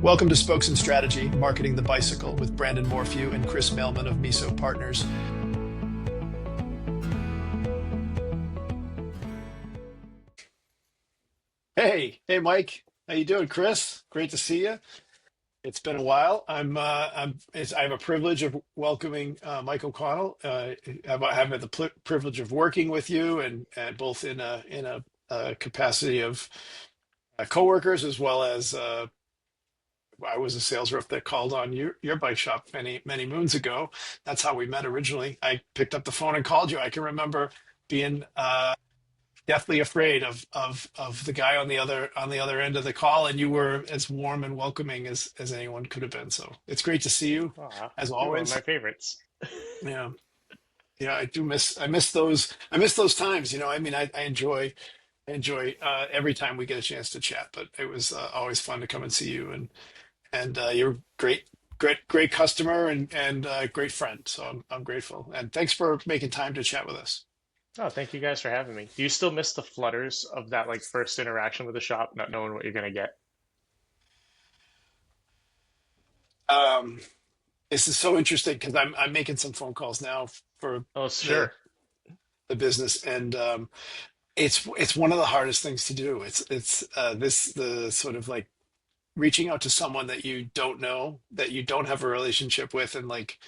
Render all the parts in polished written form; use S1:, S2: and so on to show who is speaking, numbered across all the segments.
S1: Welcome to Spokes and Strategy, Marketing the Bicycle with Brandon Morphew and Chris Mailman of Miso Partners. Hey, Mike. How you doing, Chris? Great to see you. It's been a while. I have a privilege of welcoming Mike O'Connell. I have the privilege of working with you, and both in a capacity of coworkers as well as I was a sales rep that called on your bike shop many moons ago. That's how we met originally. I picked up the phone and called you. I can remember being deathly afraid of the guy on the other end of the call, and you were as warm and welcoming as anyone could have been. So it's great to see you,
S2: Aw,
S1: as
S2: you're one of my
S1: always.
S2: favorites.
S1: Yeah, yeah, I miss those times. I mean, I enjoy every time we get a chance to chat. But it was always fun to come and see you, and you're a great customer and great friend. So I'm grateful, and thanks for making time to chat with us.
S2: Oh, thank you guys for having me. Do you still miss the flutters of that like first interaction with the shop, not knowing what you're gonna get?
S1: Um, this is so interesting because I'm making some phone calls now for
S2: Oh,
S1: the
S2: sure.
S1: the business, and it's one of the hardest things to do. It's the sort of like reaching out to someone that you don't know, that you don't have a relationship with, and like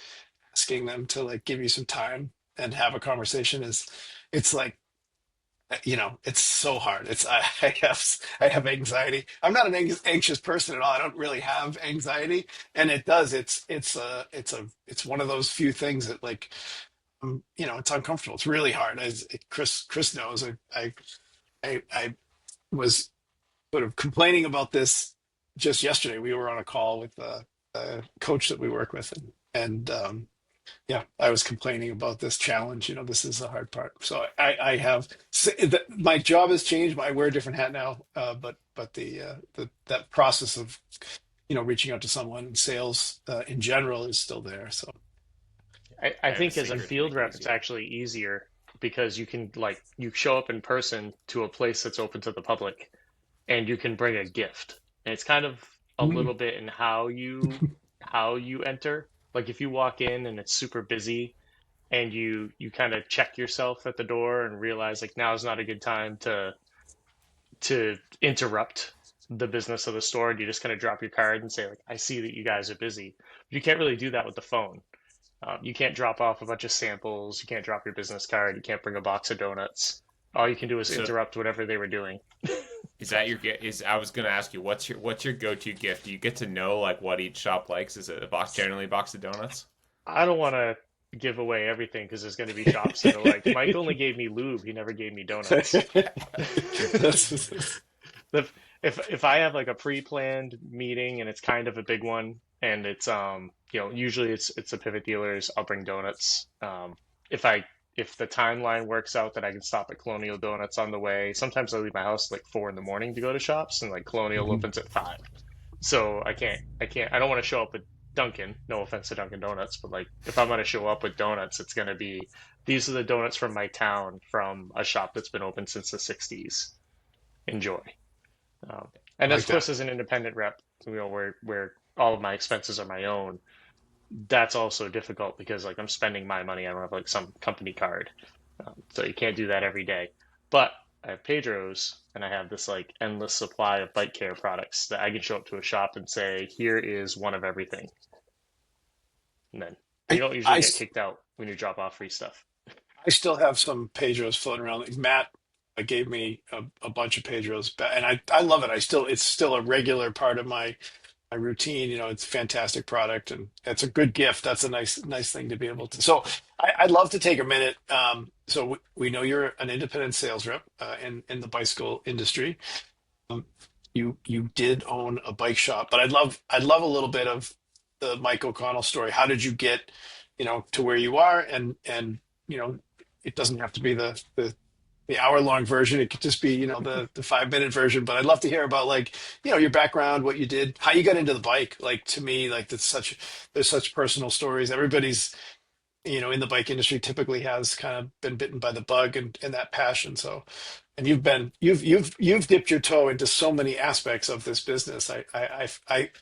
S1: asking them to like give you some time and have a conversation is it's like it's so hard. I have anxiety. I'm not an anxious person at all. I don't really have anxiety, and it does. It's one of those few things that like it's uncomfortable. It's really hard. As Chris knows, I was sort of complaining about this just yesterday. We were on a call with a coach that we work with, and yeah, I was complaining about this challenge. This is the hard part. So I have my job has changed. I wear a different hat now, but the that process of reaching out to someone in sales in general is still there. So
S2: I
S3: I have a
S2: think as a
S3: secret to
S2: field
S3: make it
S2: rep, it's
S3: easier.
S2: actually easier because you can like you show up in person to a place that's open to the public and you can bring a gift. And it's kind of a
S1: mm,
S2: little bit in how you enter. Like if you walk in and it's super busy and you kind of check yourself at the door and realize like now is not a good time to interrupt the business of the store and you just kind of drop your card and say like I see that you guys are busy. You can't really do that with the phone. You can't drop off a bunch of samples. You can't drop your business card. You can't bring a box of donuts. All you can do is
S3: So
S2: interrupt whatever they were doing.
S3: is that your gift? Is I was gonna ask you what's your go-to gift? Do you get to know like what each shop likes? Is it a box, generally a box of donuts?
S2: I don't want to give away everything because there's going to be shops that are like, Mike only gave me lube. He never gave me donuts.
S1: that's
S2: If I have like a pre-planned meeting and it's kind of a big one and it's usually it's a pivot dealers, I'll bring donuts. If I if the timeline works out that I can stop at Colonial Donuts on the way, sometimes I leave my house like 4 in the morning to go to shops and like Colonial
S1: Mhm.
S2: opens at 5. So I don't want to show up with Dunkin', no offense to Dunkin' Donuts, but like if I'm gonna show up with donuts, it's gonna be these are the donuts from my town from a shop that's been open since the 60s. Enjoy. Um, and
S1: like
S2: of
S1: that.
S2: course, as an independent rep, where all of my expenses are my own, that's also difficult because like I'm spending my money. I don't have like some company card, so you can't do that every day. But I have Pedro's, and I have this like endless supply of bike care products that I can show up to a shop and say, "Here is one of everything," and then you
S1: I,
S2: don't usually
S1: I
S2: get kicked out when you drop off free stuff.
S1: I still have some Pedros floating around. Like Matt gave me a bunch of Pedros, and I love it. It's still a regular part of my routine. It's a fantastic product, and it's a good gift. That's a nice thing to be able to. So I'd love to take a minute. So we know you're an independent sales rep in the bicycle industry. Um, you did own a bike shop, but I'd love a little bit of the Mike O'Connell story. How did you get, to where you are? And it doesn't have to be the hour long version. It could just be, the 5 minute version. But I'd love to hear about like, your background, what you did, how you got into the bike. Like to me, like there's such personal stories. Everybody's, in the bike industry typically has kind of been bitten by the bug and that passion. So And you've dipped your toe into so many aspects of this business.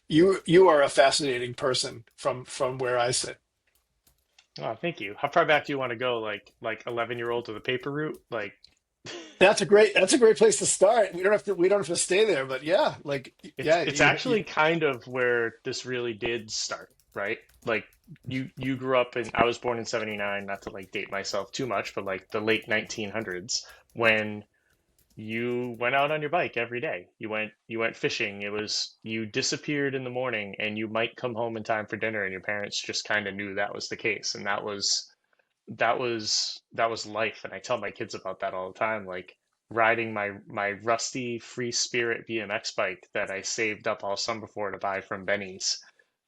S1: You are a fascinating person from where I sit.
S2: Oh, thank you. How far back do you want to go? Like 11-year-old to the paper route? Like
S1: That's a great place to start. We don't have to stay there, but yeah, like
S2: it's
S1: yeah,
S2: it's
S1: you
S2: actually kind of where this really did start, right? Like you grew up in I was born in 79, not to like date myself too much, but like the late 1900s when you went out on your bike every day. You went fishing. It was you disappeared in the morning and you might come home in time for dinner and your parents just kind of knew that was the case. And that was life. And I tell my kids about that all the time, like riding my rusty Free Spirit BMX bike that I saved up all summer for to buy from Benny's,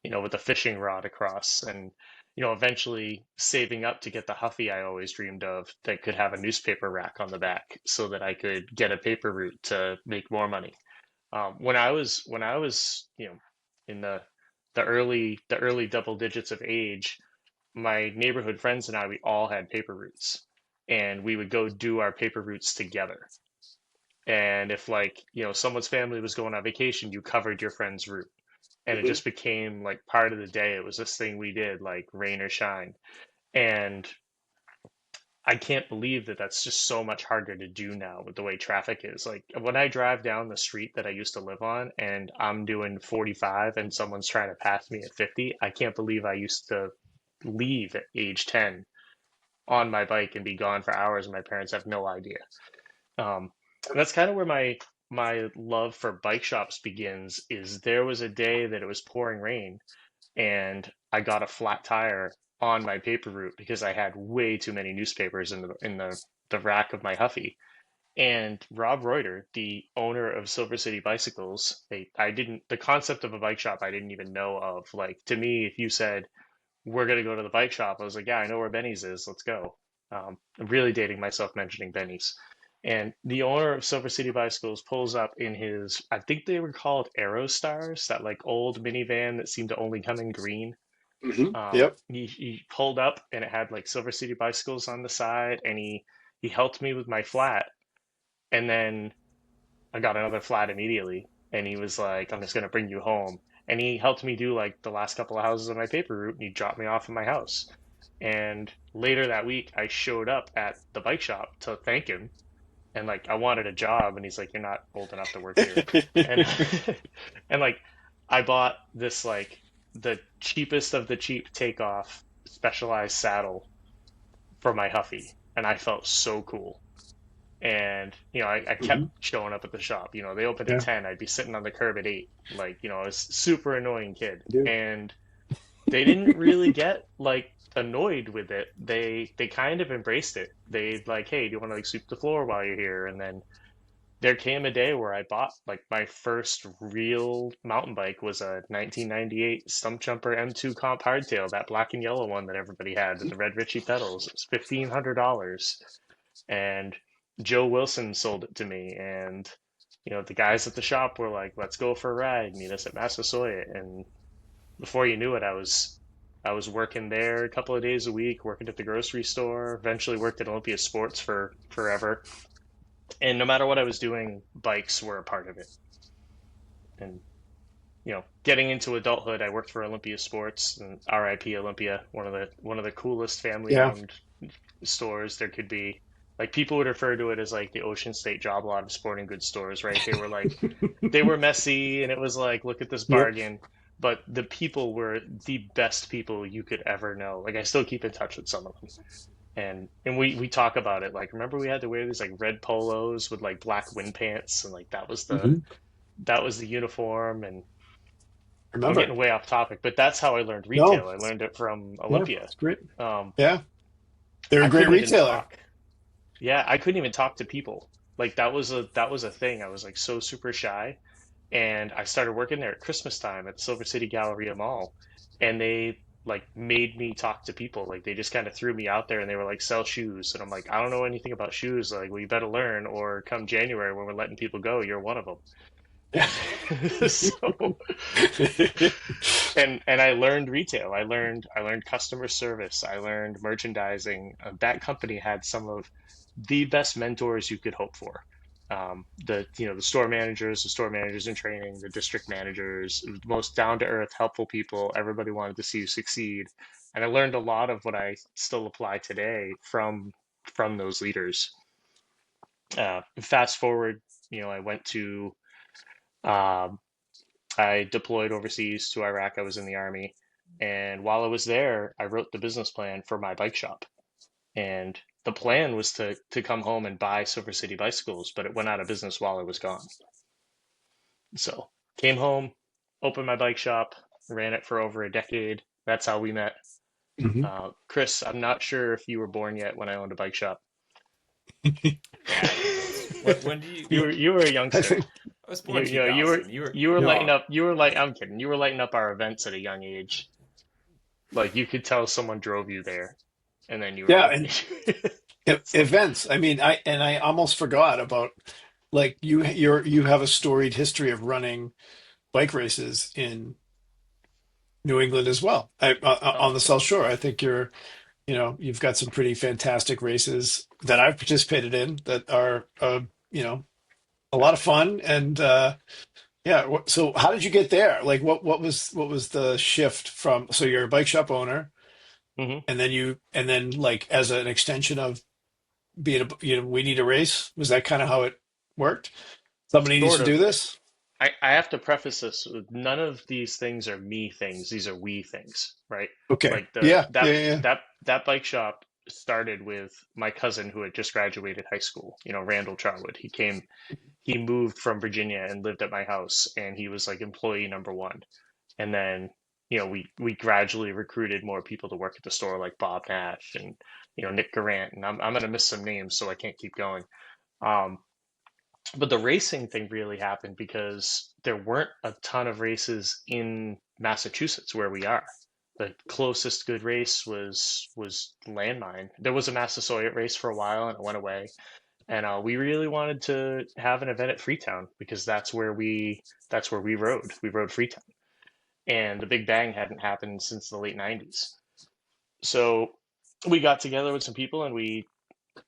S2: with a fishing rod across, and eventually saving up to get the Huffy I always dreamed of that could have a newspaper rack on the back so that I could get a paper route to make more money. When I was in the early double digits of age, my neighborhood friends and I, we all had paper routes, and we would go do our paper routes together. And if like, someone's family was going on vacation, you covered your friend's route. And it
S1: Mhm.
S2: just became like part of the day. It was this thing we did, like rain or shine. And I can't believe that that's just so much harder to do now with the way traffic is. Like when I drive down the street that I used to live on and I'm doing 45 and someone's trying to pass me at 50, I can't believe I used to leave at age 10 on my bike and be gone for hours, and my parents have no idea. And that's kind of where my love for bike shops begins. Is there was a day that it was pouring rain, and I got a flat tire on my paper route because I had way too many newspapers in the rack of my Huffy. And Rob Reuter, the owner of Silver City Bicycles, I didn't the concept of a bike shop I didn't even know of. Like to me, if you said we're gonna go to the bike shop. I was like, yeah, I know where Benny's is. Let's go. I'm really dating myself mentioning Benny's. And the owner of Silver City Bicycles pulls up in his, I think they were called Aerostars, that like old minivan that seemed to only come in green.
S1: Yep.
S2: He pulled up and it had like Silver City Bicycles on the side, and he helped me with my flat. And then I got another flat immediately, and he was like, "I'm just gonna bring you home." And he helped me do like the last couple of houses on my paper route, and he dropped me off at my house. And later that week, I showed up at the bike shop to thank him, and like I wanted a job, and he's like, "You're not old enough to work here," and and like I bought this like the cheapest of the cheap takeoff specialized saddle for my Huffy, and I felt so cool. And I kept
S1: Mhm.
S2: showing up at the shop. They opened at
S1: Yeah,
S2: 10. I'd be sitting on the curb at 8. Like, I was super annoying kid.
S1: I do.
S2: And they didn't really get like annoyed with it. They kind of embraced it. They like, hey, do you want to like sweep the floor while you're here? And then there came a day where I bought like my first real mountain bike was a 1998 Stump Jumper M2 Comp Hardtail, that black and yellow one that everybody had with the red Ritchie pedals. It was $1,500, and Joe Wilson sold it to me. And the guys at the shop were like, "Let's go for a ride, meet us at Massasoit." And before you knew it, I was working there a couple of days a week, working at the grocery store. Eventually, worked at Olympia Sports for forever. And no matter what I was doing, bikes were a part of it. And getting into adulthood, I worked for Olympia Sports, and RIP Olympia, one of the coolest
S1: Yeah.
S2: family-owned stores there could be. Like people would refer to it as like the Ocean State job lot of sporting goods stores, right? They were messy, and it was like, look at this
S1: Yep.
S2: bargain. But the people were the best people you could ever know. Like I still keep in touch with some of them. And we talk about it. Like remember we had to wear these like red polos with like black wind pants, and like
S1: Hmm.
S2: that was the uniform. And I'm
S1: Remember?
S2: getting way off topic, but that's how I learned
S1: No.
S2: retail. I learned it from
S1: Yeah,
S2: Olympia.
S1: it's great.
S2: Um,
S1: Yeah, they're a
S2: I
S1: great
S2: couldn't even
S1: retailer.
S2: talk. Yeah, I couldn't even talk to people. Like that was a thing. I was like so super shy, and I started working there at Christmas time at Silver City Galleria Mall, and they like made me talk to people. Like they just kind of threw me out there, and they were like, "Sell shoes," and I'm like, "I don't know anything about shoes." Like, well, you better learn, or come January when we're letting people go, you're one of them.
S1: Yeah.
S2: And so, and I learned retail. I learned customer service. I learned merchandising. That company had some of the best mentors you could hope for. The the store managers in training, the district managers, the most down to earth, helpful people. Everybody wanted to see you succeed, and I learned a lot of what I still apply today from those leaders. Fast forward, I went to um, I deployed overseas to Iraq. I was in the army, and while I was there, I wrote the business plan for my bike shop. And the plan was to come home and buy Silver City bicycles, but it went out of business while I was gone. So came home, opened my bike shop, ran it for over a decade. That's how we met.
S1: Mhm.
S2: Chris, I'm not sure if you were born yet when I owned a bike shop.
S3: Yeah, when do you?
S2: You were a
S1: I
S2: youngster.
S1: think,
S3: I was born
S2: You know you were
S3: 2000. You were
S2: you were lighting
S1: no.
S2: up. You were like I'm kidding. You were lighting up our events at a young age. Like you could tell someone drove you there, and then you were
S1: Yeah,
S2: like,
S1: and
S2: it's like
S1: events. I mean, I almost forgot about like you have a storied history of running bike races in New England as well. On
S2: oh
S1: the South Shore, I think you've got some pretty fantastic races that I've participated in that are you know a lot of fun and yeah. So how did you get there? Like what was the shift from? So you're a bike shop owner,
S2: hmm
S1: and then like as an extension of being we need a race. Was that kind of how it worked? Somebody needs
S2: sort
S1: to do
S2: of.
S1: this.
S2: I have to preface this with none of these things are me things. These are we things, right?
S1: Okay.
S2: Like the
S1: Yeah. Yeah. Yeah.
S2: that bike shop started with my cousin who had just graduated high school. Randall Charwood. He moved from Virginia and lived at my house, and he was like employee number one. And then we gradually recruited more people to work at the store, like Bob Nash and Nick Garant, and I'm gonna miss some names, so I can't keep going. Um, but the racing thing really happened because there weren't a ton of races in Massachusetts where we are. The closest good race was Landmine. There was a Massasoit race for a while and it went away. And we really wanted to have an event at Freetown because that's where we rode. We rode Freetown, and the Big Bang hadn't happened since the late '90s. So we got together with some people and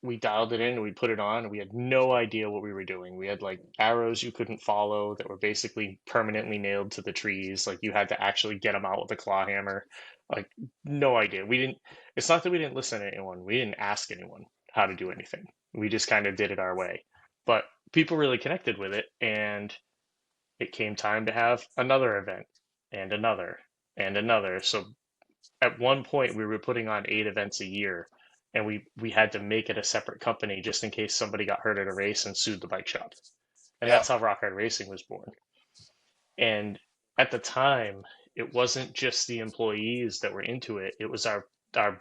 S2: we dialed it in and we put it on and we had no idea what we were doing. We had like arrows you couldn't follow that were basically permanently nailed to the trees. Like you had to actually get them out with a claw hammer. Like no idea. We didn't It's not that we didn't listen to anyone. We didn't ask anyone how to do anything. We just kind of did it our way. But people really connected with it and it came time to have another event and another and another. So at one point we were putting on 8 events a year and we had to make it a separate company just in case somebody got hurt at a race and sued the bike shop. And
S1: Yeah.
S2: that's how Rock Hard Racing was born. And at the time, it wasn't just the employees that were into it, it was our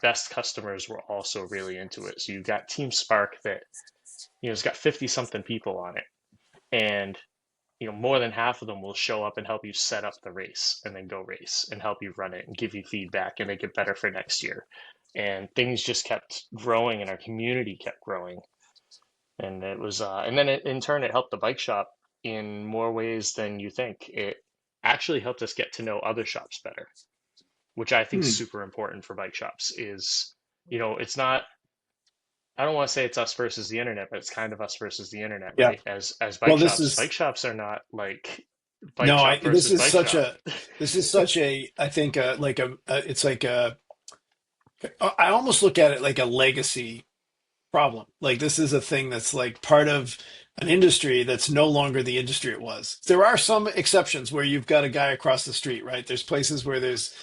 S2: best customers were also really into it. So you've got Team Spark that it's got 50 something people on it, and more than half of them will show up and help you set up the race and then go race and help you run it and give you feedback and make it better for next year. And things just kept growing and our community kept growing. And and then in turn, it helped the bike shop in more ways than you think. It actually helped us get to know other shops better, which I think is
S1: Hmm.
S2: super important for bike shops is, it's not, I don't want to say it's us versus the internet, but it's kind of us versus the internet,
S1: Yeah.
S2: right? As
S1: Well,
S2: bike shops are not like bike
S1: no, I
S2: shop
S1: this
S2: versus
S1: is
S2: bike
S1: such
S2: shop.
S1: a this is such a I think it's like I almost look at it like a legacy problem. Like this is a thing that's like part of an industry that's no longer the industry it was. There are some exceptions where you've got a guy across the street, right? There's places where there's,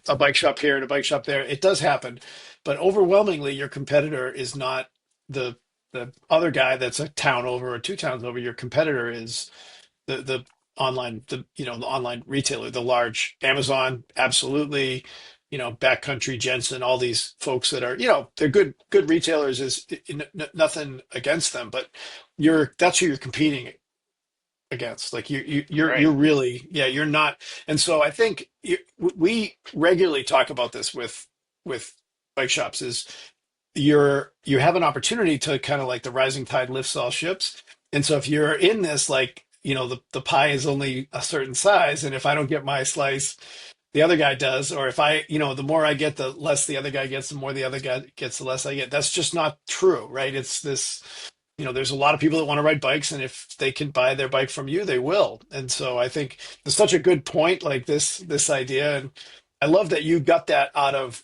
S1: a bike shop here and a bike shop there. It does happen, but overwhelmingly your competitor is not the the other guy that's a town over or two towns over. Your competitor is the online the online retailer, the large Amazon, absolutely, Backcountry, Jensen, all these folks that are they're good retailers. Is nothing against them, but that's who you're competing against. Like
S2: Right.
S1: you're really, yeah, you're not. And so I think we regularly talk about this with bike shops is you have an opportunity to kind of like the rising tide lifts all ships. And so if you're in this, like, the pie is only a certain size, and if I don't get my slice, the other guy does, or if the more I get, the less the other guy gets, the more the other guy gets, the less I get. That's just not true, right? It's this, there's a lot of people that want to ride bikes, and if they can buy their bike from you, they will. And so I think it's such a good point, like this idea. And I love that you got that out of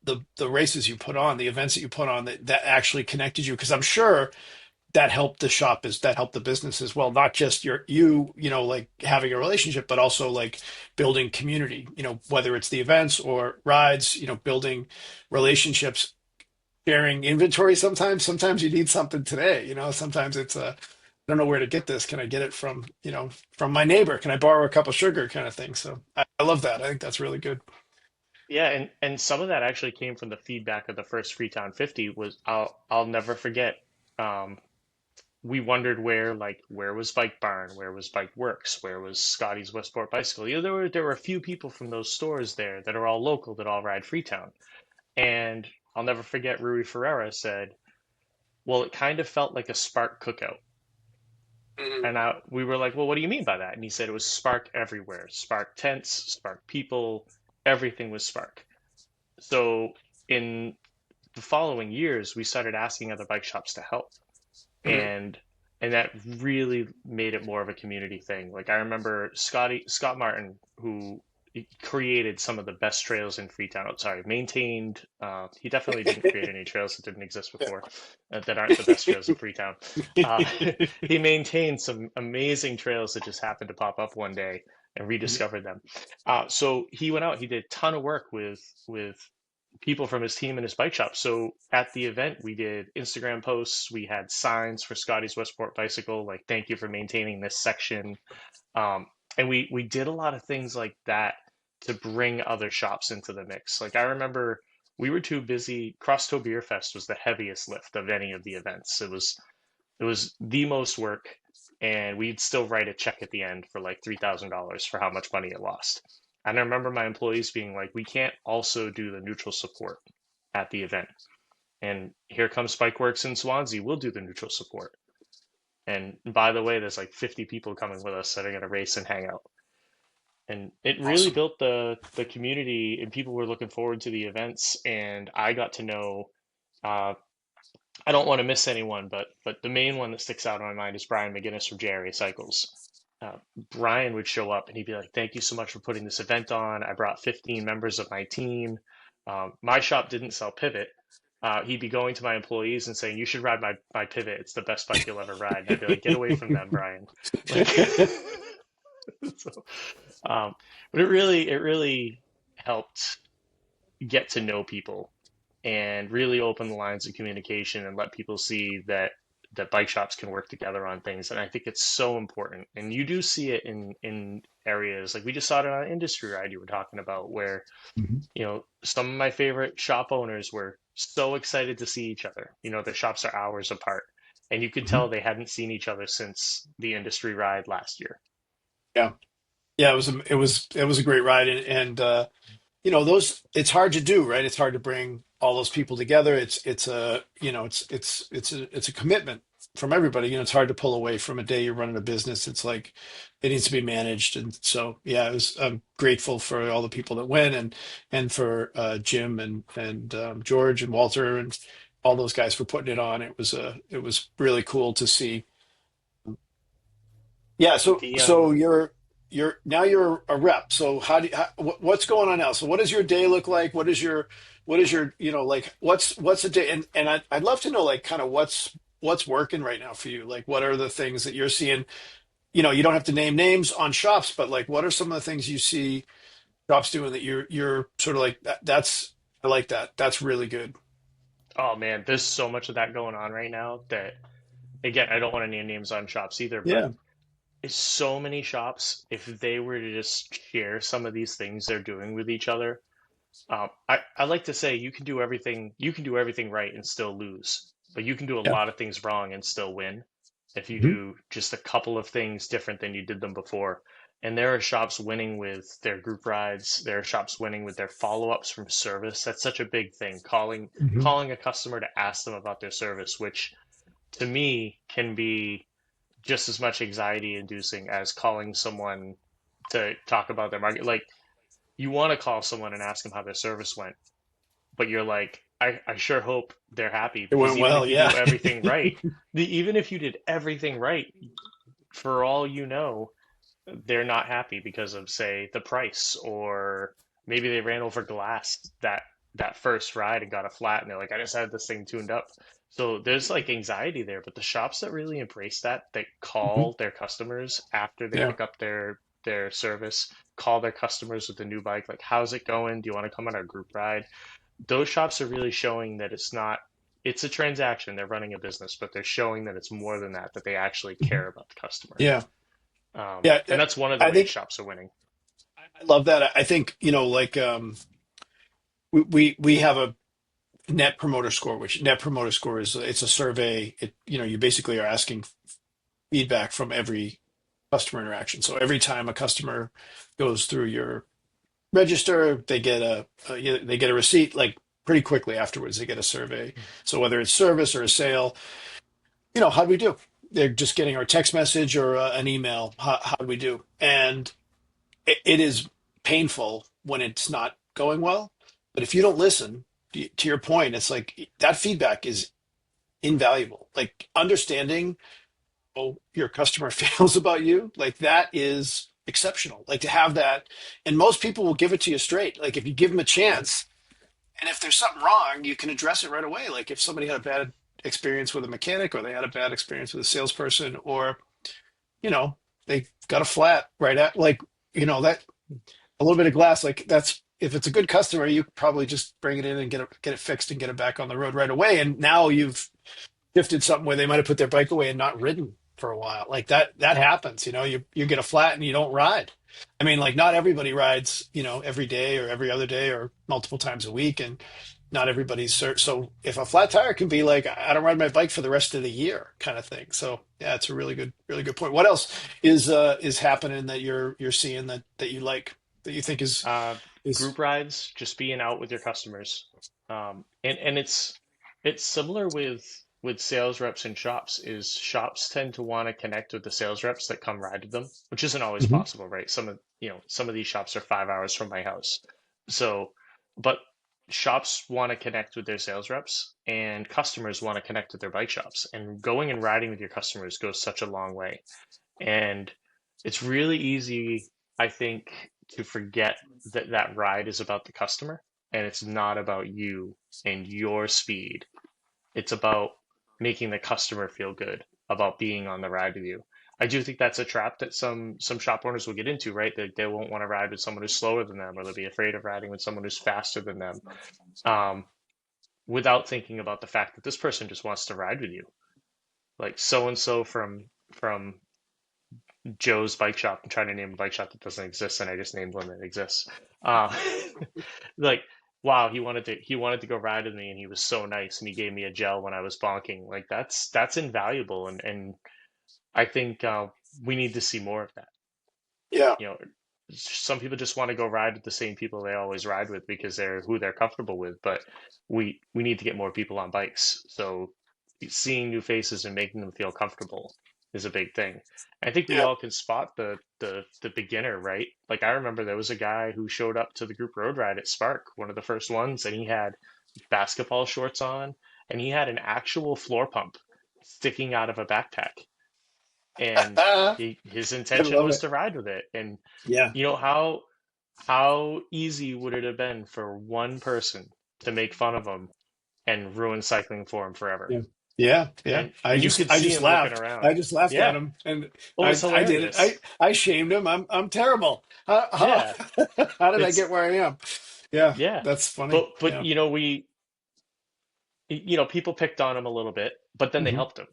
S1: the races you put on, the events that you put on, that actually connected you, because I'm sure that helped the shop, is that helped the business as well, not just like having a relationship, but also like building community, whether it's the events or rides, building relationships, sharing inventory. Sometimes you need something today, sometimes it's I don't know where to get this, can I get it from my neighbor, can I borrow a cup of sugar, kind of thing. So I love that. I think that's really good.
S2: Yeah, and some of that actually came from the feedback of the first Freetown 50. Was I'll never forget. Um, we wondered where was Bike Barn, where was Bike Works, where was Scotty's Westport Bicycle. There were a few people from those stores there that are all local that all ride Freetown. And I'll never forget Rui Ferreira said, "Well, it kind of felt like a Spark cookout."
S1: Mhm.
S2: And we were like, "Well, what do you mean by that?" And he said it was Spark everywhere, Spark tents, Spark people, everything was Spark. So in the following years, we started asking other bike shops to help,
S1: Mhm.
S2: and that really made it more of a community thing. Like I remember Scott Martin, who created some of the best trails in Freetown. Oh, sorry, maintained. He definitely didn't create any trails that didn't exist before, that aren't the best trails in Freetown. Uh, he maintained some amazing trails that just happened to pop up one day and rediscovered them. So he went out. He did a ton of work with people from his team and his bike shop. So at the event, we did Instagram posts. We had signs for Scotty's Westport Bicycle, like "Thank you for maintaining this section." Um, and we did a lot of things like that to bring other shops into the mix. Like I remember we were too busy. Cross Toe Beer Fest was the heaviest lift of any of the events. It was the most work, and we'd still write a check at the end for like $3,000 for how much money it lost. And I remember my employees being like, "We can't also do the neutral support at the event." And here comes Spikeworks in Swansea. We'll do the neutral support. And by the way, there's like 50 people coming with us that are going to race and hang out. And it really
S1: Awesome.
S2: built the community, and people were looking forward to the events. And I got to know, uh, I don't want to miss anyone, but the main one that sticks out in my mind is Brian McGinnis from JRA Cycles. Brian would show up and he'd be like, "Thank you so much for putting this event on. I brought 15 members of my team. My shop didn't sell Pivot." He'd be going to my employees and saying, "You should ride my Pivot. It's the best bike you'll ever ride." And I'd be like, "Get away from them, Brian." Like, so, um, but it really helped get to know people and really open the lines of communication and let people see that bike shops can work together on things. And I think it's so important. And you do see it in areas like we just saw it on an industry ride you were talking about, where
S1: Mhm.
S2: some of my favorite shop owners were so excited to see each other. Their shops are hours apart, and you could
S1: Mhm.
S2: tell they hadn't seen each other since the industry ride last year.
S1: Yeah. Yeah, it was a great ride, and those, it's hard to do, right? It's hard to bring all those people together. It's a it's a commitment from everybody. It's hard to pull away from a day you're running a business. It's like it needs to be managed. And so yeah, I'm grateful for all the people that went, and for Jim and George and Walter and all those guys for putting it on. It was really cool to see. Yeah, so
S2: The
S1: so you're now you're a rep. So what's going on now? So what does your day look like? What is your like what's a day? And I'd love to know, like, kind of what's working right now for you. Like, what are the things that you're seeing? You don't have to name names on shops, but like, what are some of the things you see shops doing that you're sort of like, that's, I like that. That's really good.
S2: Oh man, there's so much of that going on right now that, again, I don't want to name names on shops either, but
S1: Yeah.
S2: it's so many shops, if they were to just share some of these things they're doing with each other. I like to say you can do everything right and still lose, but you can do a
S1: Yeah.
S2: lot of things wrong and still win if you
S1: Mhm.
S2: do just a couple of things different than you did them before. And there are shops winning with their group rides. There are shops winning with their follow-ups from service. That's such a big thing. Calling
S1: Mhm.
S2: calling a customer to ask them about their service, which to me can be just as much anxiety inducing as calling someone to talk about their market. Like, you want to call someone and ask them how their service went, but you're like, I sure hope they're happy
S1: It
S2: because
S1: went
S2: even
S1: well.
S2: if you
S1: Yeah.
S2: do everything right, even if you did everything right, for all you know, they're not happy because of, say, the price, or maybe they ran over glass that first ride and got a flat, and they're like, I just had this thing tuned up. So there's like anxiety there, but the shops that really embrace that, they
S1: Mhm.
S2: call their customers after they
S1: Yeah.
S2: pick up their service, call their customers with a new bike, like, how's it going? Do you want to come on our group ride? Those shops are really showing that it's a transaction. They're running a business, but they're showing that it's more than that, that they actually
S1: Mhm.
S2: care about the customer.
S1: Yeah. Yeah.
S2: And that's one of the
S1: I
S2: ways
S1: think
S2: shops are winning.
S1: I love that. I think, like we have a net promoter score, which net promoter score is it's a survey. You basically are asking feedback from every customer interaction. So every time a customer goes through your register, they get a receipt like pretty quickly afterwards. They get a survey. So whether it's service or a sale, how do we do? They're just getting our text message or an email. How do we do? And it is painful when it's not going well. But if you don't listen, to your point, it's like that feedback is invaluable. Like understanding how your customer feels about you, like that is exceptional. Like to have that, and most people will give it to you straight. Like if you give them a chance, and if there's something wrong, you can address it right away. Like if somebody had a bad experience with a mechanic, or they had a bad experience with a salesperson, or you know they got a flat right at like that a little bit of glass, like that's if it's a good customer, you probably just bring it in and get it fixed and get it back on the road right away. And now you've shifted something where they might have put their bike away and not ridden for a while. Like that happens. You get a flat and you don't ride. I mean, like not everybody rides, every day or every other day or multiple times a week, and not everybody's so if a flat tire can be like I don't ride my bike for the rest of the year kind of thing. So yeah, it's a really good point. What else is happening that you're seeing that you like that you think
S2: Uh,
S1: is
S2: Group rides, just being out with your customers, and it's similar with sales reps and shops. Is shops tend to want to connect with the sales reps that come ride with them, which isn't always
S1: Mhm.
S2: possible, right? Some of these shops are 5 hours from my house, so but shops want to connect with their sales reps, and customers want to connect with their bike shops. And going and riding with your customers goes such a long way. And it's really easy, I think, to forget that that ride is about the customer and it's not about you and your speed. It's about making the customer feel good about being on the ride with you. I do think that's a trap that some shop owners will get into, right? That they won't want to ride with someone who's slower than them, or they'll be afraid of riding with someone who's faster than them, um, without thinking about the fact that this person just wants to ride with you. Like so and so from Joe's bike shop. I'm trying to name a bike shop that doesn't exist, and I just named one that exists. Uh, like, wow, he wanted to go ride with me, and he was so nice, and he gave me a gel when I was bonking. Like that's invaluable, and I think we need to see more of that.
S1: yeah
S2: You know, some people just want to go ride with the same people they always ride with because they're who they're comfortable with, but we need to get more people on bikes. So seeing new faces and making them feel comfortable is a big thing. I think we
S1: yeah
S2: all can spot the beginner, right? Like I remember there was a guy who showed up to the group road ride at Spark, one of the first ones, and he had basketball shorts on, and he had an actual floor pump sticking out of a backpack, and
S1: I
S2: his intention
S1: love
S2: was
S1: it.
S2: to ride with it. And
S1: Yeah.
S2: how easy would it have been for one person to make fun of him and ruin cycling for him forever?
S1: Yeah. Yeah. Yeah. I
S2: And you
S1: just
S2: could
S1: I
S2: see
S1: just
S2: him looking
S1: laughed.
S2: around.
S1: I just laughed at
S2: Yeah,
S1: him, and
S2: it was
S1: I did it. I
S2: hilarious.
S1: I shamed him. I'm terrible.
S2: Yeah,
S1: How did I
S2: it's
S1: get where I am? Yeah,
S2: yeah,
S1: that's funny.
S2: but
S1: Yeah.
S2: people picked on him a little bit, but then they
S1: Hmm.
S2: helped him.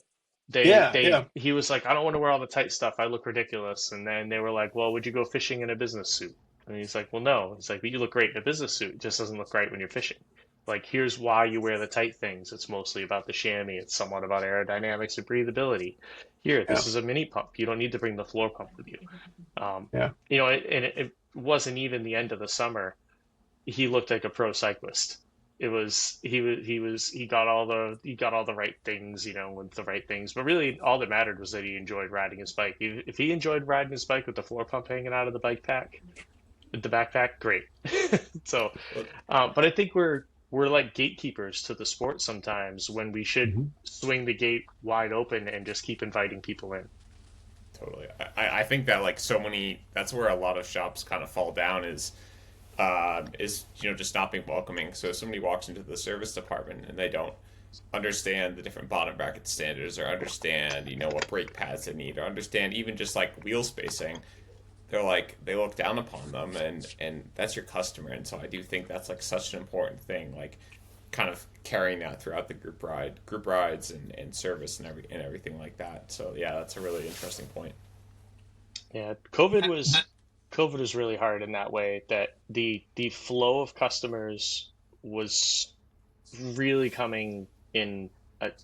S1: Yeah. Yeah.
S2: He was like, I don't want to wear all the tight stuff. I look ridiculous. And then they were like, well, would you go fishing in a business suit? And he's like, well, no. He's like, but you look great in a business suit. It just doesn't look right when you're fishing. Like, here's why you wear the tight things. It's mostly about the chamois. It's somewhat about aerodynamics and breathability. Here,
S1: Yeah.
S2: this is a mini pump. You don't need to bring the floor pump with you. Um,
S1: Yeah.
S2: it wasn't even the end of the summer. He looked like a pro cyclist. He got all the right things, with the right things. But really, all that mattered was that he enjoyed riding his bike. If he enjoyed riding his bike with the floor pump hanging out of the backpack, great. So, but I think we're like gatekeepers to the sport sometimes when we should
S1: Hmm.
S2: swing the gate wide open and just keep inviting people in.
S3: Totally. I think that like so many that's where a lot of shops kind of fall down is just not being welcoming. So if somebody walks into the service department and they don't understand the different bottom bracket standards or understand what brake pads they need or understand even just like wheel spacing, they're like they look down upon them, and that's your customer. And so I do think that's like such an important thing, like kind of carrying that throughout the group rides and service and everything like that. So yeah, that's a really interesting point.
S2: Yeah,
S1: Yeah.
S2: COVID was really hard in that way that the flow of customers was really coming in at,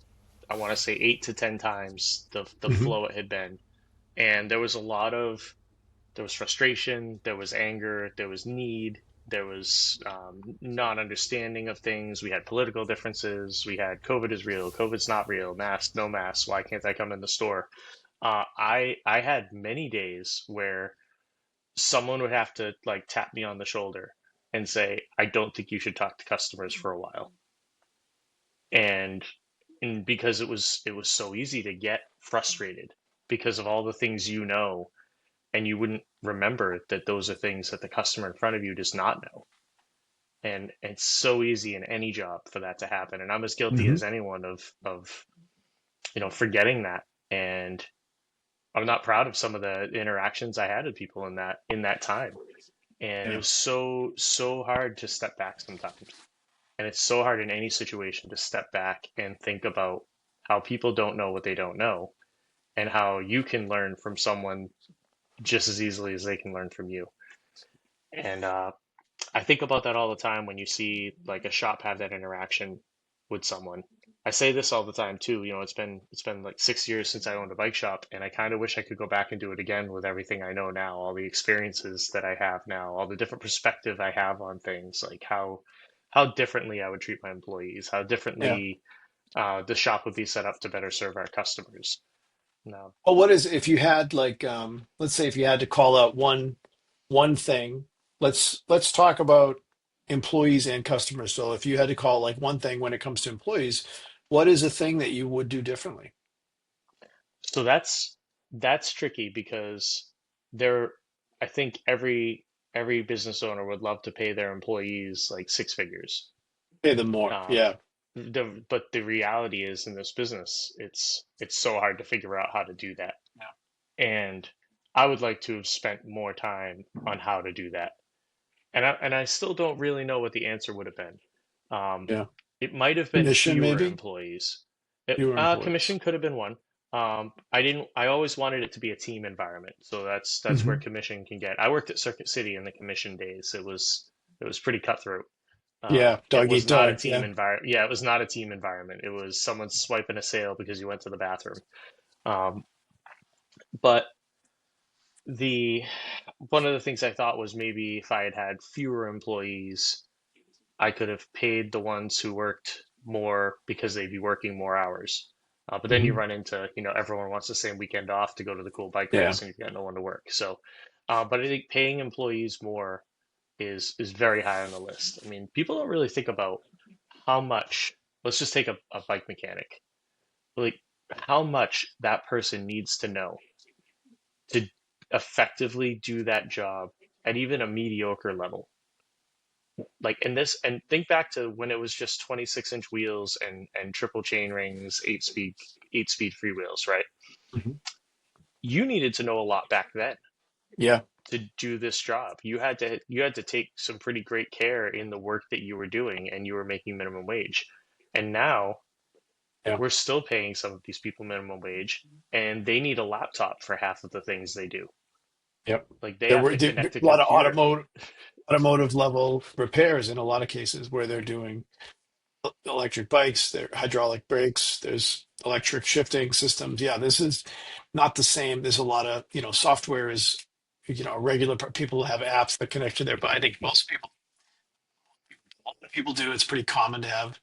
S2: I want to say 8 to 10 times the
S1: Hmm.
S2: flow it had been. And there was frustration, there was anger, there was need, there was non-understanding of things. We had political differences. We had COVID is real, COVID's not real, mask, no mask. Why can't I come in the store? I had many days where someone would have to like tap me on the shoulder and say, I don't think you should talk to customers for a while. And and because it was so easy to get frustrated because of all the things and you wouldn't remember that those are things that the customer in front of you does not know. And it's so easy in any job for that to happen. And I'm as guilty
S1: Hmm.
S2: as anyone of forgetting that. And I'm not proud of some of the interactions I had with people in that time. And it
S1: Yeah.
S2: was so hard to step back sometimes. And it's so hard in any situation to step back and think about how people don't know what they don't know and how you can learn from someone just as easily as they can learn from you. And I think about that all the time when you see like a shop have that interaction with someone. I say this all the time too. It's been like 6 years since I owned a bike shop, and I kind of wish I could go back and do it again with everything I know now, all the experiences that I have now, all the different perspective I have on things, like how differently I would treat my employees, how
S1: Yeah.
S2: differently the shop would be set up to better serve our customers. No.
S1: Well, what is if you had like let's say if you had to call out one thing, let's talk about employees and customers. So if you had to call like one thing when it comes to employees, what is a thing that you would do differently?
S2: So that's tricky because there, I think every business owner would love to pay their employees like six figures.
S1: Pay them more.
S2: Um,
S1: Yeah.
S2: but the reality is in this business, it's so hard to figure out how to do that. And I would like to have spent more time on how to do that. And I still don't really know what the answer would have been. Um,
S1: Yeah.
S2: it might have been
S1: Commission
S2: fewer
S1: maybe?
S2: employees.
S1: Fewer employees.
S2: Commission could have been one. I didn't. I always wanted it to be a team environment, so that's where
S1: Hmm.
S2: commission can get. I worked at Circuit City in the commission days. It was pretty cutthroat.
S1: Yeah.
S2: It
S1: Dog eat
S2: was not a
S1: dog.
S2: team
S1: Yeah.
S2: environment. Yeah, it was not a team environment. It was someone swiping a sale because you went to the bathroom. Um, but the one of the things I thought was maybe if I had had fewer employees, I could have paid the ones who worked more because they'd be working more hours. But then you
S1: Hmm.
S2: run into, everyone wants the same weekend off to go to the cool bike
S1: Yeah.
S2: race, and you've got no one to work. So, but I think paying employees more is very high on the list. I mean, people don't really think about how much. Let's just take a bike mechanic. Like how much that person needs to know to effectively do that job at even a mediocre level. Like in this, and think back to when it was just 26-inch wheels and triple chain rings, eight speed freewheels, right?
S1: Hmm.
S2: You needed to know a lot back then
S1: Yeah.
S2: to do this job. You had to take some pretty great care in the work that you were doing, and you were making minimum wage. And now
S1: Yeah.
S2: we're still paying some of these people minimum wage, and they need a laptop for half of the things they do.
S1: Yep.
S2: Like they
S1: There
S2: have
S1: were
S2: to connect a
S1: a lot of
S2: computer.
S1: automotive level repairs in a lot of cases where they're doing electric bikes, there hydraulic brakes, there's electric shifting systems. Yeah, this is not the same. There's a lot of, software is, regular people have apps that connect to their, but I think a lot of people do. It's pretty common to have,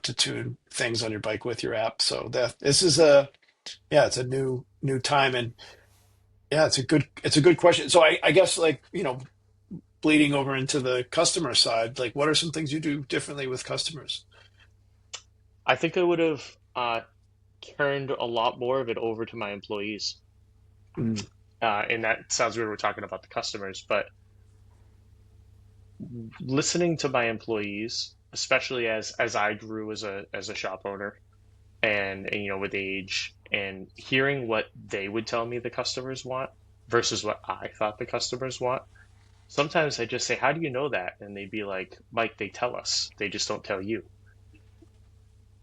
S1: to tune things on your bike with your app. So this is yeah, it's a new time. And yeah, it's a good question. So I guess like, bleeding over into the customer side, like what are some things you do differently with customers?
S2: I think I would have turned a lot more of it over to my employees.
S1: Mm.
S2: And that sounds weird, we're talking about the customers, but listening to my employees, especially as I grew as a shop owner and with age and hearing what they would tell me the customers want versus what I thought the customers want. Sometimes I just say, "How do you know that?" And they'd be like, "Mike, they tell us. They just don't tell you."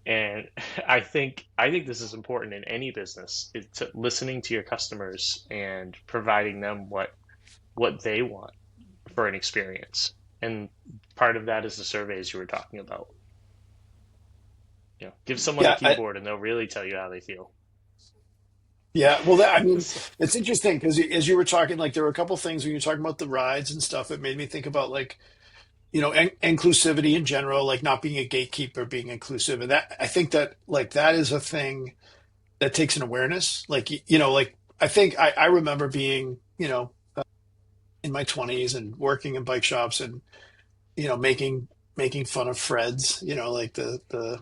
S2: And I think this is important in any business. It's listening to your customers and providing them what they want for an experience. And part of that is the surveys you were talking about. Give someone a
S1: Yeah,
S2: keyboard and they'll really tell you how they feel.
S1: yeah. Well, I mean,
S2: So,
S1: it's interesting because as you were talking, like there were a couple things when you were talking about the rides and stuff. It made me think about like inclusivity in general, like not being a gatekeeper, being inclusive, and that I think that like that is a thing that takes an awareness. Like like I think I remember being in my 20s and working in bike shops and making fun of Freds. Like the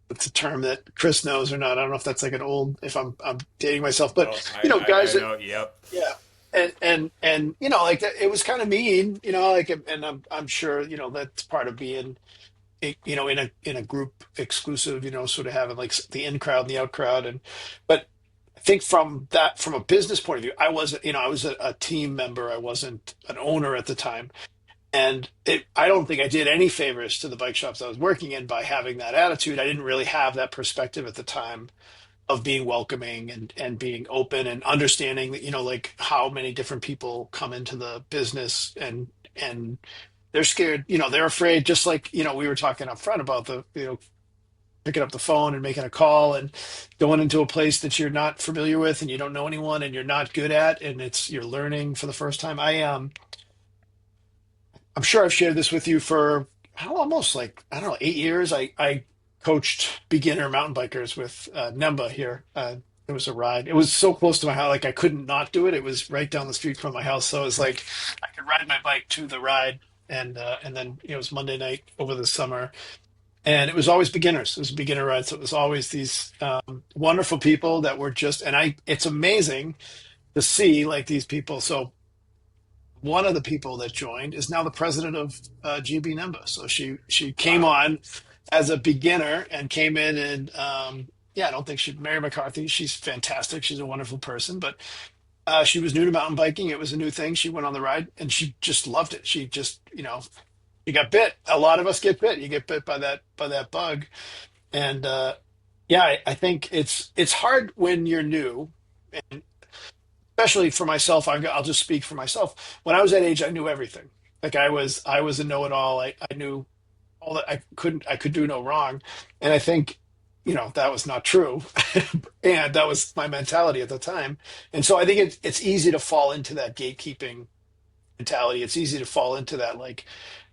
S1: it's a term that Chris knows or not. I don't know if that's like an old if I'm dating myself, but
S3: Oh,
S1: guys
S3: I
S1: that
S3: know. Yep.
S1: yeah. And like that, it was kind of mean, like, and I'm sure, that's part of being, in a group exclusive, sort of having like the in crowd and the out crowd, but I think from a business point of view, I was a team member, I wasn't an owner at the time, and I don't think I did any favors to the bike shops I was working in by having that attitude. I didn't really have that perspective at the time of being welcoming and being open and understanding that like how many different people come into the business and they're scared, they're afraid, just like we were talking up front about the picking up the phone and making a call and going into a place that you're not familiar with and you don't know anyone and you're not good at and it's you're learning for the first time. I'm sure I've shared this with you for almost like I don't know 8 years. I coached beginner mountain bikers with Nemba here. It was a ride. It was so close to my house, like I couldn't not do it. It was right down the street from my house, so it was like I could ride my bike to the ride, and then it was Monday night over the summer, and it was always beginners. It was a beginner ride, so it was always these wonderful people that were just. And I, it's amazing to see like these people. So one of the people that joined is now the president of GB Nemba. So she came
S3: Wow.
S1: on as a beginner and came in and yeah, I don't think she'd Mary McCarthy. She's fantastic. She's a wonderful person, but she was new to mountain biking. It was a new thing. She went on the ride and she just loved it. She just you got bit. A lot of us get bit. You get bit by that bug, and yeah, I think it's hard when you're new, and especially for myself. I'll just speak for myself. When I was that age, I knew everything. Like I was a know-it-all. I knew all that I could do no wrong. And I think, that was not true. And that was my mentality at the time. And so I think it's easy to fall into that gatekeeping mentality. It's easy to fall into that, like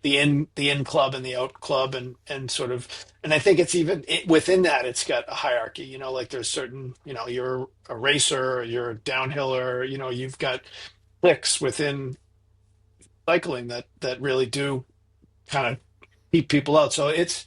S1: the in club and the out club and sort of, and I think it's even within that, it's got a hierarchy, like there's certain, you're a racer, or you're a downhiller, you've got cliques within cycling that really do kind of keep people out. So it's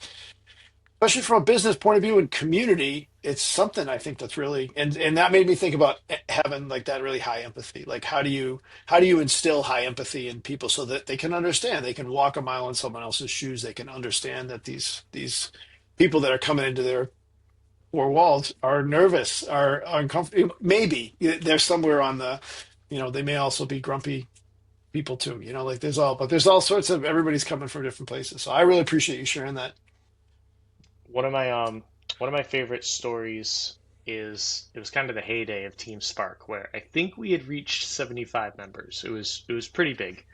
S1: especially from a business point of view and community, it's something I think that's really and that made me think about having like that really high empathy. Like how do you instill high empathy in people so that they can understand, they can walk a mile in someone else's shoes, they can understand that these people that are coming into their four walls are nervous, are uncomfortable. Maybe they're somewhere on the, they may also be grumpy people too. Like there's all sorts of everybody's coming from different places. So I really appreciate you sharing that.
S2: one of my one of my favorite stories is it was kind of the heyday of Team Spark, where I think we had reached 75 members. It was pretty big,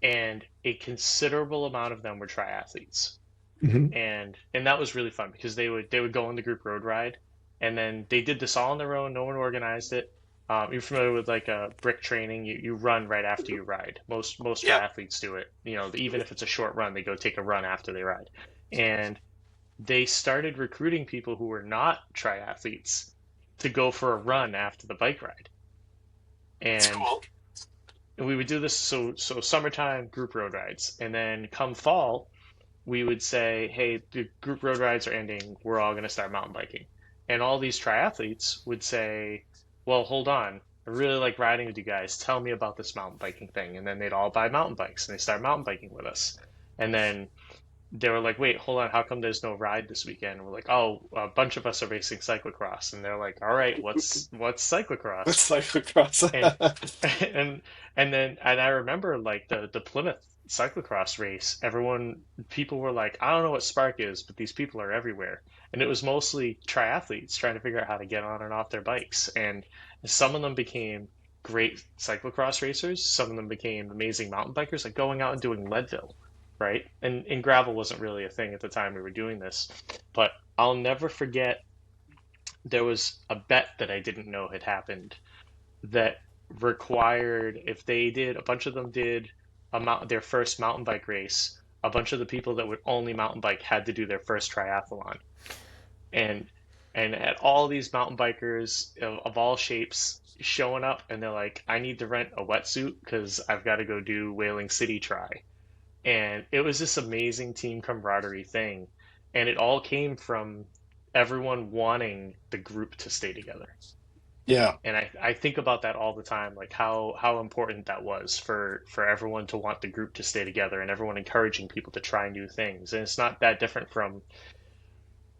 S2: and a considerable amount of them were triathletes.
S1: Hmm.
S2: And that was really fun because they would go on the group road ride, and then they did this all on their own. No one organized it. You're familiar with like a brick training? You run right after you ride. Most
S1: Yeah.
S2: triathletes do it. Even if it's a short run, they go take a run after they ride. And they started recruiting people who were not triathletes to go for a run after the bike ride.
S1: It's
S2: And
S1: cool.
S2: and we would do this so summertime group road rides, and then come fall we would say, hey, the group road rides are ending. We're all going to start mountain biking. And all these triathletes would say, well, hold on. I really like riding with you guys. Tell me about this mountain biking thing. And then they'd all buy mountain bikes and they start mountain biking with us. And then they were like, wait, hold on. How come there's no ride this weekend? And we're like, oh, a bunch of us are racing cyclocross. And they're like, all right, what's cyclocross?
S1: It's like lacrosse.
S2: And and and I remember like the Plymouth cyclocross race, everyone people were like, I don't know what Spark is, but these people are everywhere. And it was mostly triathletes trying to figure out how to get on and off their bikes. And some of them became great cyclocross racers, some of them became amazing mountain bikers, like going out and doing Leadville, right? And gravel wasn't really a thing at the time we were doing this. But I'll never forget there was a bet that I didn't know had happened that required if they did a bunch of them did their first mountain bike race, a bunch of the people that would only mountain bike had to do their first triathlon. And at all these mountain bikers of all shapes showing up and they're like, I need to rent a wetsuit because I've got to go do Whaling City Tri. And it was this amazing team camaraderie thing. And it all came from everyone wanting the group to stay together.
S1: Yeah.
S2: And I think about that all the time, like how important that was for everyone to want the group to stay together and everyone encouraging people to try new things. And it's not that different from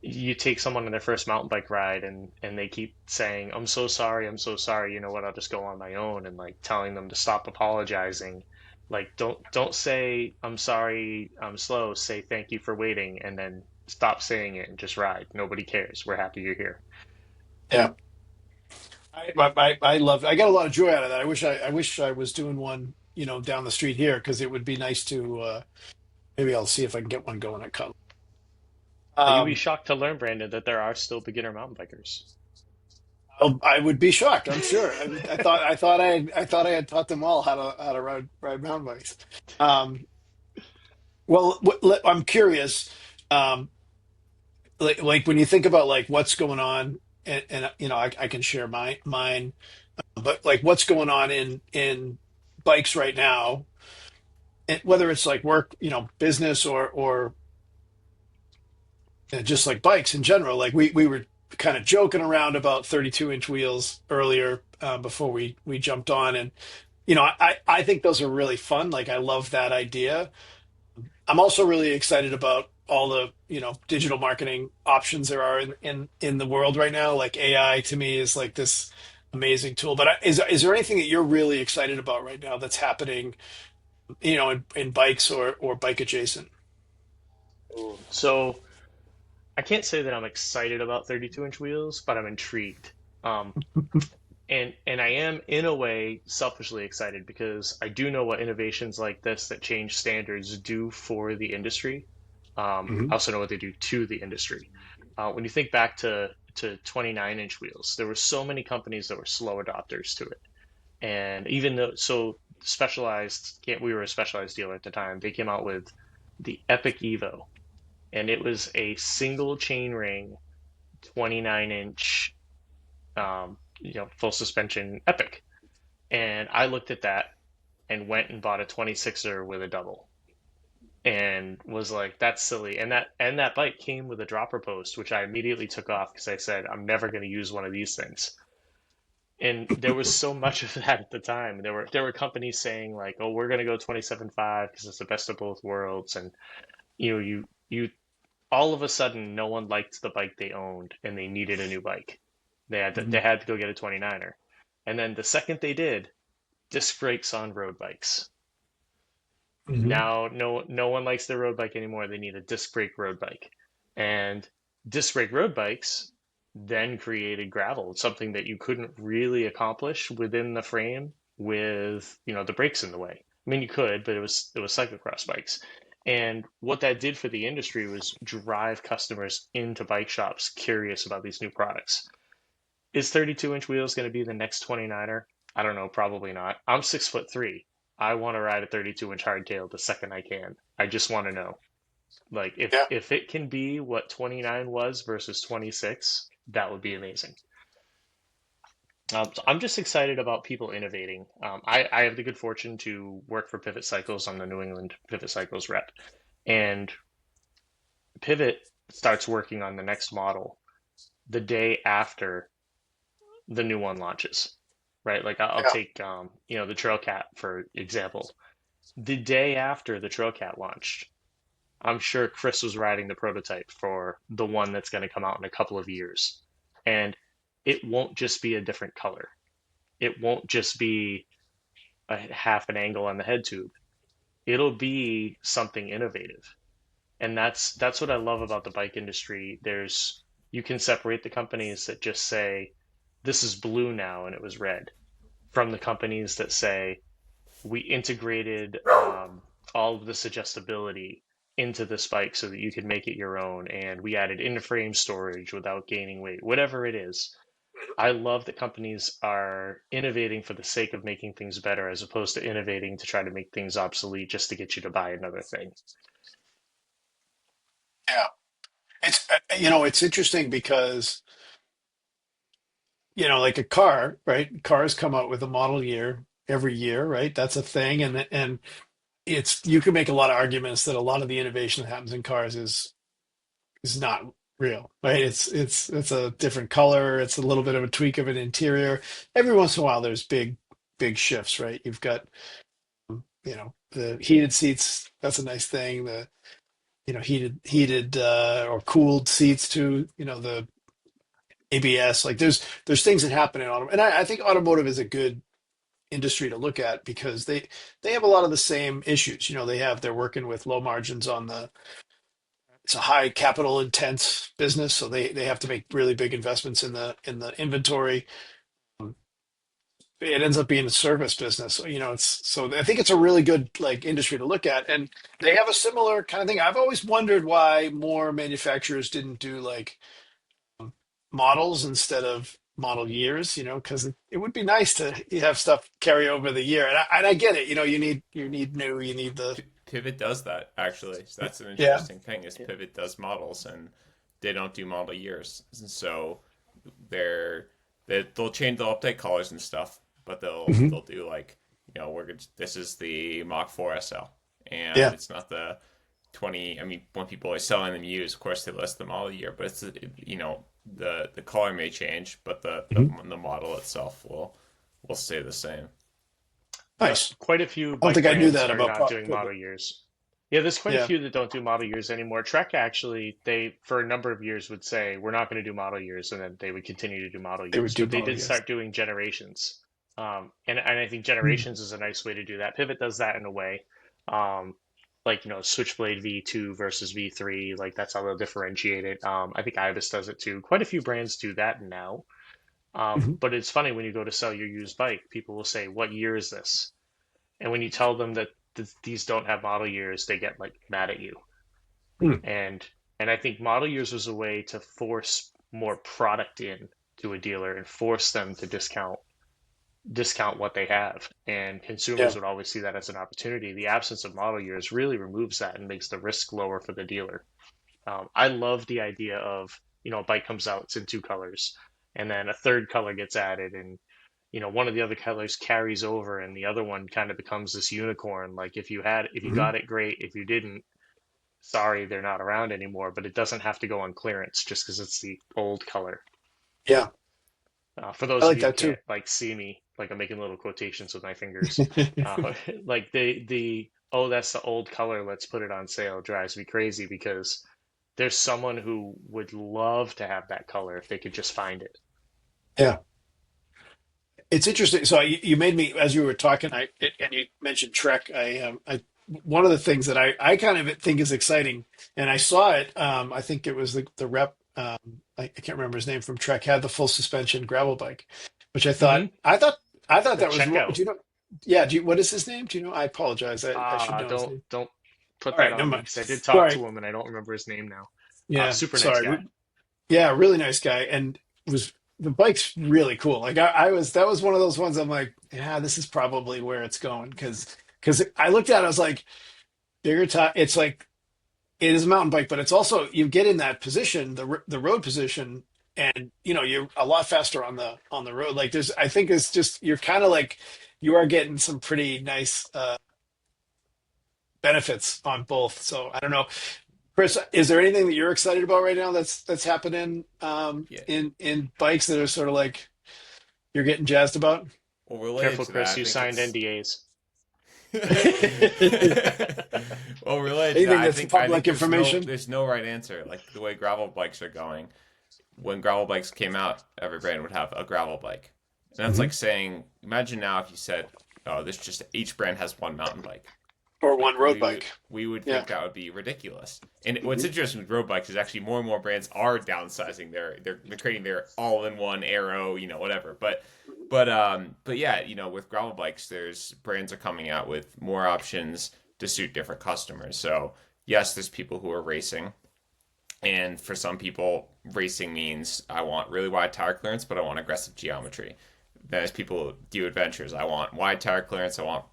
S2: you take someone on their first mountain bike ride and they keep saying, I'm so sorry, I'm so sorry, you know what, I'll just go on my own and like telling them to stop apologizing. Like don't say I'm sorry, I'm slow, say thank you for waiting and then stop saying it and just ride. Nobody cares. We're happy you're here.
S1: Yeah. I love. I got a lot of joy out of that. I wish I was doing one, down the street here because it would be nice to. Maybe I'll see if I can get one going at Cutler.
S2: You'd be
S1: Um,
S2: shocked to learn, Brandon, that there are still beginner mountain bikers.
S1: I would be shocked. I'm sure. I thought I had taught them all how to ride mountain bikes. Um, well, I'm curious. Um, like when you think about like what's going on, and I can share mine, but like what's going on in bikes right now, and whether it's like work, business or just like bikes in general. Like we were kind of joking around about 32-inch wheels earlier before we jumped on, and I think those are really fun. Like I love that idea. I'm also really excited about all the digital marketing options there are in the world right now. Like AI to me is like this amazing tool. But is there anything that you're really excited about right now that's happening, in bikes or bike adjacent?
S2: So I can't say that I'm excited about 32-inch wheels, but I'm intrigued. Um, and I am in a way selfishly excited because I do know what innovations like this that change standards do for the industry. I
S1: Hmm.
S2: also know what they do to the industry. When you think back to 29-inch wheels, there were so many companies that were slow adopters to it. And even though specialized, we were a specialized dealer at the time, they came out with the Epic Evo, and it was a single chain ring 29-inch full suspension Epic. And I looked at that and went and bought a 26er with a double and was like, that's silly. And that bike came with a dropper post, which I immediately took off because I said, I'm never going to use one of these things. And there was so much of that at the time. There were companies saying like, oh, we're going to go 27.5 because it's the best of both worlds. And you all of a sudden no one liked the bike they owned and they needed a new bike. They had to go get a 29er. And then the second they did, disc brakes on road bikes.
S1: Hmm.
S2: Now no one likes their road bike anymore. They need a disc brake road bike. And disc brake road bikes then created gravel, something that you couldn't really accomplish within the frame with, the brakes in the way. I mean, you could, but it was cyclocross bikes. And what that did for the industry was drive customers into bike shops curious about these new products. Is 32-inch wheels going to be the next 29er? I don't know, probably not. I'm 6'3". I want to ride a 32-inch hardtail the second I can. I just want to know. Like
S1: Yeah.
S2: if it can be what 29 was versus 26, that would be amazing. So I'm just excited about people innovating. I have the good fortune to work for Pivot Cycles. I'm the New England Pivot Cycles rep, and Pivot starts working on the next model the day after the new one launches, right? Like I'll
S1: Yeah.
S2: take the Trailcat for example. The day after the Trailcat launched, I'm sure Chris was writing the prototype for the one that's going to come out in a couple of years, and it won't just be a different color. It won't just be a half an angle on the head tube. It'll be something innovative. And that's what I love about the bike industry. There's You can separate the companies that just say this is blue now and it was red from the companies that say we integrated all of the suggestibility into this bike so that you could make it your own, and we added in-frame storage without gaining weight, whatever it is. I love that companies are innovating for the sake of making things better as opposed to innovating to try to make things obsolete just to get you to buy another thing.
S1: Yeah. It's it's interesting because like a car, right? Cars come out with a model year every year, right? That's a thing, and it's you can make a lot of arguments that a lot of the innovation that happens in cars is not real, right? It's a different color, it's a little bit of a tweak of an interior. Every once in a while, there's big shifts, right? You've got the heated seats. That's a nice thing. The heated or cooled seats too. The ABS. Like there's things that happen in auto, and I think automotive is a good industry to look at because they have a lot of the same issues. They're working with low margins on the it's a high capital intense business, so they have to make really big investments in the inventory. It ends up being a service business. So I think it's a really good like industry to look at, and they have a similar kind of thing. I've always wondered why more manufacturers didn't do like models instead of model years, because it would be nice to have stuff carry over the year. And I get it. You need new, you need the
S3: Pivot does that actually. So that's an
S1: yeah.
S3: interesting thing. Is
S2: Yeah.
S3: Pivot does models and they don't do model years, and so they're they'll change, they'll update colors and stuff, but
S1: Mhm.
S3: they'll do like this is the Mach 4 SL, and
S1: Yeah.
S3: it's not the 20. I mean, when people are selling them used, of course they list them all year, but the color may change, but
S1: Mhm.
S3: the model itself will stay the same.
S2: Yeah,
S1: Nice.
S2: quite a few
S1: I don't
S2: bike
S1: think I knew
S2: brands
S1: that
S2: are
S1: about
S2: not doing
S1: Pivot.
S2: model years. Yeah, there's quite a
S1: Yeah,
S2: few that don't do model years anymore. Trek actually, they for a number of years would say we're not going to do model years, and then they would continue to do model
S1: they would
S2: years.
S1: do
S2: But they
S1: model
S2: did
S1: years.
S2: start doing generations, and I think
S1: Mm.
S2: generations is a nice way to do that. Pivot does that in a way, um, like Switchblade V2 versus V3, like that's how they'll differentiate it. I think Ibis does it too. Quite a few brands do that now.
S1: Mhm.
S2: But it's funny when you go to sell your used bike, people will say, "What year is this?" And when you tell them that these don't have model years, they get like mad at you.
S1: Mm.
S2: And and I think model years was a way to force more product in to a dealer and force them to discount what they have. And consumers
S1: Yeah.
S2: would always see that as an opportunity. The absence of model years really removes that and makes the risk lower for the dealer. I love the idea of, a bike comes out, it's in two colors, and then a third color gets added, and one of the other colors carries over, and the other one kind of becomes this unicorn. Like if you
S1: Mhm.
S2: got it, great. If you didn't, sorry, they're not around anymore. But it doesn't have to go on clearance just because it's the old color.
S1: Yeah,
S2: For
S1: I
S2: those of
S1: like
S2: you who
S1: that too.
S2: can't like see me, like I'm making little quotations with my fingers, like the oh that's the old color, let's put it on sale drives me crazy because there's someone who would love to have that color if they could just find it.
S1: Yeah. It's interesting. So you made me as you were talking. And you mentioned Trek. I one of the things that I kind of think is exciting, and I saw it. I think it was the rep. I can't remember his name from Trek. Had the full suspension gravel bike, which I thought
S2: Hmm.
S1: I thought I thought
S2: The
S1: that was. Do
S2: checkout.
S1: you know? Yeah. What is his name? Do you know? I apologize. I should
S2: Ah,
S1: know his name.
S2: don't put
S1: All
S2: that
S1: right. Never
S2: on me
S1: mind.
S2: because I did
S1: All
S2: talk
S1: right.
S2: to him and I don't remember his name now.
S1: Yeah.
S2: Super nice
S1: Sorry.
S2: guy.
S1: Yeah. Really nice guy, and was the bike's really cool. Like I was that was one of those ones I'm like, yeah, this is probably where it's going because I looked at it, I was like, bigger tire. It's like it is a mountain bike, but it's also you get in that position, the road position. and you're a lot faster on the road. Like there's, I think it's just you're kind of like you are getting some pretty nice benefits on both. So I don't know, Chris, is there anything that you're excited about right now that's happening
S3: Yeah.
S1: in bikes that are sort of like you're getting jazzed about?
S3: Well, related
S2: Careful,
S3: to that,
S2: Chris,
S3: I
S2: you
S3: think
S2: signed
S3: it's
S2: NDAs.
S3: well, related to that,
S1: Anything that's
S3: I think
S1: public information?
S3: there's no right answer. Like the way gravel bikes are going, when gravel bikes came out, every brand would have a gravel bike, and that's
S1: Hmm.
S3: like saying, imagine now if you said, oh, this just each brand has one mountain bike.
S1: Or
S3: Like
S1: one road bike?
S3: we would
S1: Yeah.
S3: think that would be ridiculous. And what's
S1: Hmm.
S3: interesting with road bikes is actually more and more brands are downsizing they're creating their all in one arrow, whatever. But yeah, with gravel bikes, there's brands are coming out with more options to suit different customers. So yes, there's people who are racing, and for some people, racing means I want really wide tire clearance, but I want aggressive geometry. There's people who do adventures. I want wide tire clearance. I want,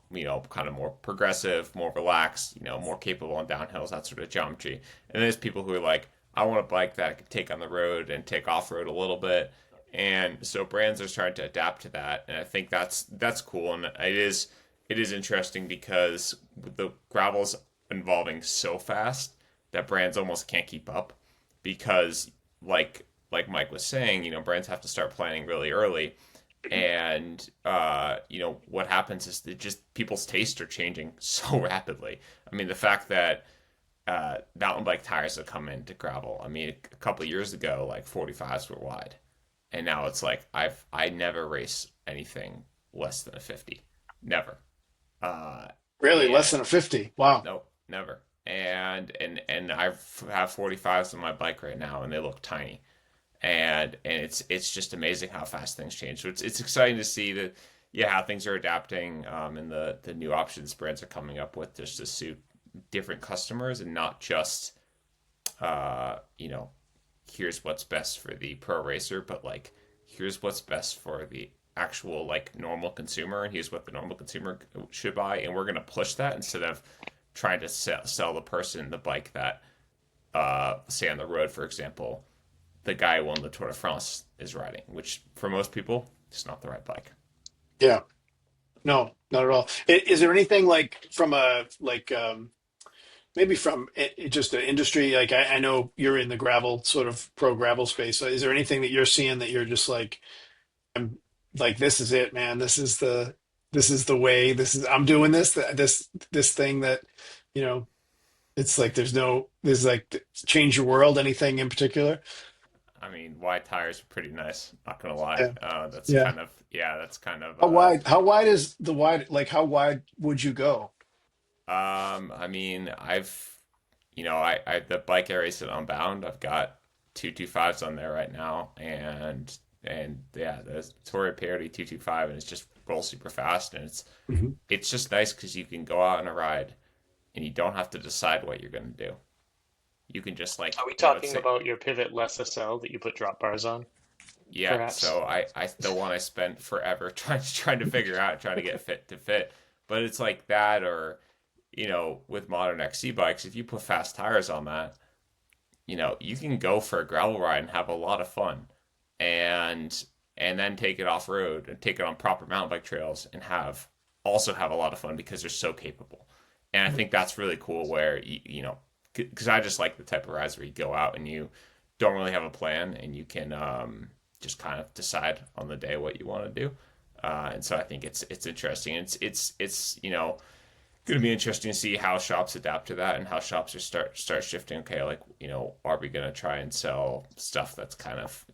S3: kind of more progressive, more relaxed, more capable on downhills, that sort of geometry. And there's people who are like, I want a bike that I can take on the road and take off road a little bit. And so brands are starting to adapt to that, and I think that's cool. And it is interesting because the gravel's evolving so fast that brands almost can't keep up because like Mike was saying, brands have to start planning really early, and what happens is that just people's tastes are changing so rapidly. I mean, the fact that mountain bike tires have come into gravel. I mean, a couple of years ago, like 45s were wide, and now it's like I never race anything less than a 50, never. Uh,
S1: Really, less
S3: and
S1: than a 50? Wow.
S3: Nope, never. And I have 45s on my bike right now, and they look tiny. And it's just amazing how fast things change. So it's exciting to see that, yeah, how things are adapting, and the new options brands are coming up with just to suit different customers, and not just uh you know here's what's best for the pro racer, but like here's what's best for the actual like normal consumer, and here's what the normal consumer should buy, and we're going to push that instead of trying to sell the person the bike that, say on the road, for example, the guy who won the Tour de France is riding, which for most people is not the right bike.
S1: Yeah. No, not at all. Is there anything like from a like maybe from just the industry? Like I know you're in the gravel sort of pro gravel space. So is there anything that you're seeing that you're just like I'm like this is it, man. This is the way. I'm doing this thing that you know. It's like there's like change your world. Anything in particular?
S3: I mean, wide tires are pretty nice, not gonna lie.
S1: Yeah.
S3: That's
S1: Yeah.
S3: kind of, yeah, that's kind of
S1: How wide is the wide? Like how wide would you go?
S3: I mean, I the bike I race at Unbound, I've got 225s on there right now, and yeah, the Torre Peyote 225, and it's just rolls super fast, and it's
S1: Mhm.
S3: it's just nice because you can go out on a ride, and you don't have to decide what you're gonna do. You can just like,
S2: Are we
S3: it's
S2: talking about your Pivot Less SL that you put drop bars on,
S3: yeah.
S2: perhaps?
S3: So I the one I spent forever trying to figure out, trying to get fit to fit, but it's like that, or with modern XC bikes, if you put fast tires on that, you can go for a gravel ride and have a lot of fun, and then take it off road and take it on proper mountain bike trails and have a lot of fun because they're so capable. And I think that's really cool where because I just like the type of rides where you go out and you don't really have a plan, and you can just kind of decide on the day what you want to do. And so I think it's interesting. It's going to be interesting to see how shops adapt to that, and how shops are start shifting. Okay, like, are we going to try and sell stuff that's kind of,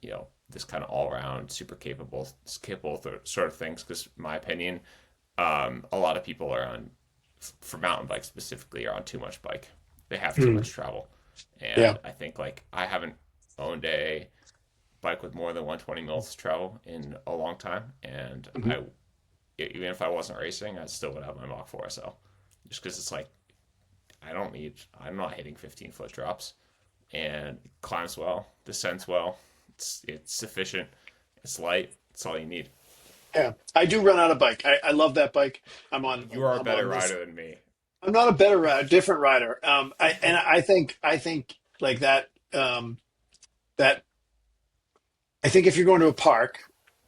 S3: this kind of all around super capable sort of things? Because in my opinion, a lot of people are on, for mountain bikes specifically, are on too much bike. They have too
S1: Mm.
S3: much travel,
S1: Yeah.
S3: and I think like I haven't owned a bike with more than 120 mils travel in a long time, and
S1: Mhm.
S3: even if I wasn't racing, I still would have my Mach 4SL, just because it's like I'm not hitting 15-foot drops, and it climbs well, descends well, it's sufficient, it's light, it's all you need.
S1: Yeah. I do run out of bike. I love that bike. I'm on.
S3: You are a
S1: I'm
S3: better
S1: on this.
S3: rider than me.
S1: I'm not a better rider, different rider. I think like that. That I think if you're going to a park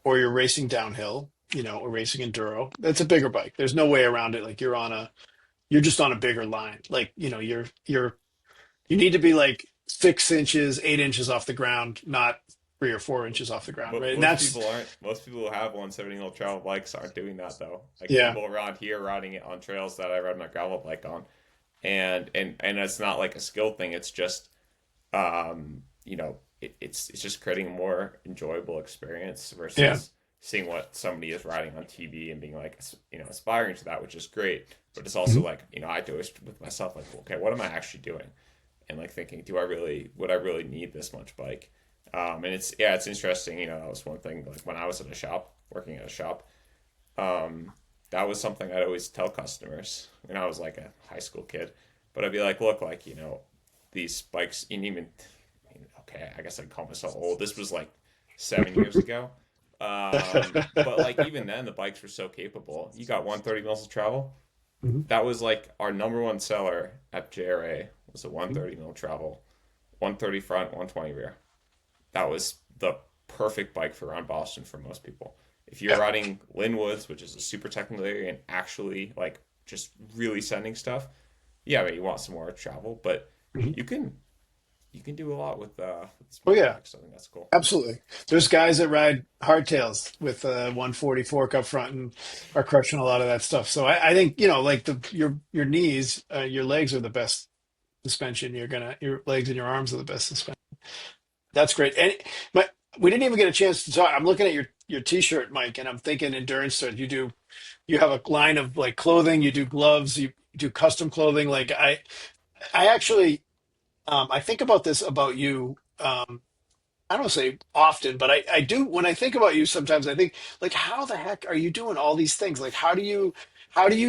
S1: or you're racing downhill, or racing enduro, that's a bigger bike. There's no way around it. Like you're just on a bigger line. Like, you need to be like 6 inches, 8 inches off the ground, not 3 or 4 inches off the ground, right? And
S3: Most
S1: that's
S3: people aren't. Most people who have 170 travel bikes aren't doing that though. Like
S1: yeah,
S3: people around here riding it on trails that I ride my gravel bike on, and it's not like a skill thing. It's just it's just creating a more enjoyable experience
S1: yeah,
S3: versus seeing what somebody is riding on TV and being like, aspiring to that, which is great. But it's also
S1: mhm,
S3: like, I do it with myself, like, okay, what am I actually doing? And like thinking, would I really need this much bike? And it's interesting. That was one thing. Like when I was at a shop, working at a shop, um, that was something I'd always tell customers when I was like a high school kid. But I'd be like, look, like these bikes, and even okay, I guess I'd call myself old. This was like 7 years ago. But like even then, the bikes were so capable. You got 130 miles of travel.
S1: mhm,
S3: That was like our number one seller at JRA was a
S1: mhm.
S3: 130 mil travel, 130 front, 120 rear. That was the perfect bike for around Boston for most people. If you're
S1: Yeah,
S3: riding Linwoods, which is a super technical area, and actually like just really sending stuff, yeah, I mean, you want some more travel, but
S1: mhm.
S3: you can you can do a lot with
S1: Oh
S3: smaller
S1: yeah,
S3: bikes. I think that's cool.
S1: absolutely. There's guys that ride hardtails with a 140 fork up front and are crushing a lot of that stuff. So I think, like your knees, your legs are the best suspension. Your legs and your arms are the best suspension. That's great. And but we didn't even get a chance to talk. I'm looking at your t-shirt, Mike, and I'm thinking endurance stuff. You have a line of like clothing, you do gloves, you do custom clothing. Like I actually I think about this about you. I don't say often, but I do when I think about you sometimes I think like how the heck are you doing all these things? Like how do you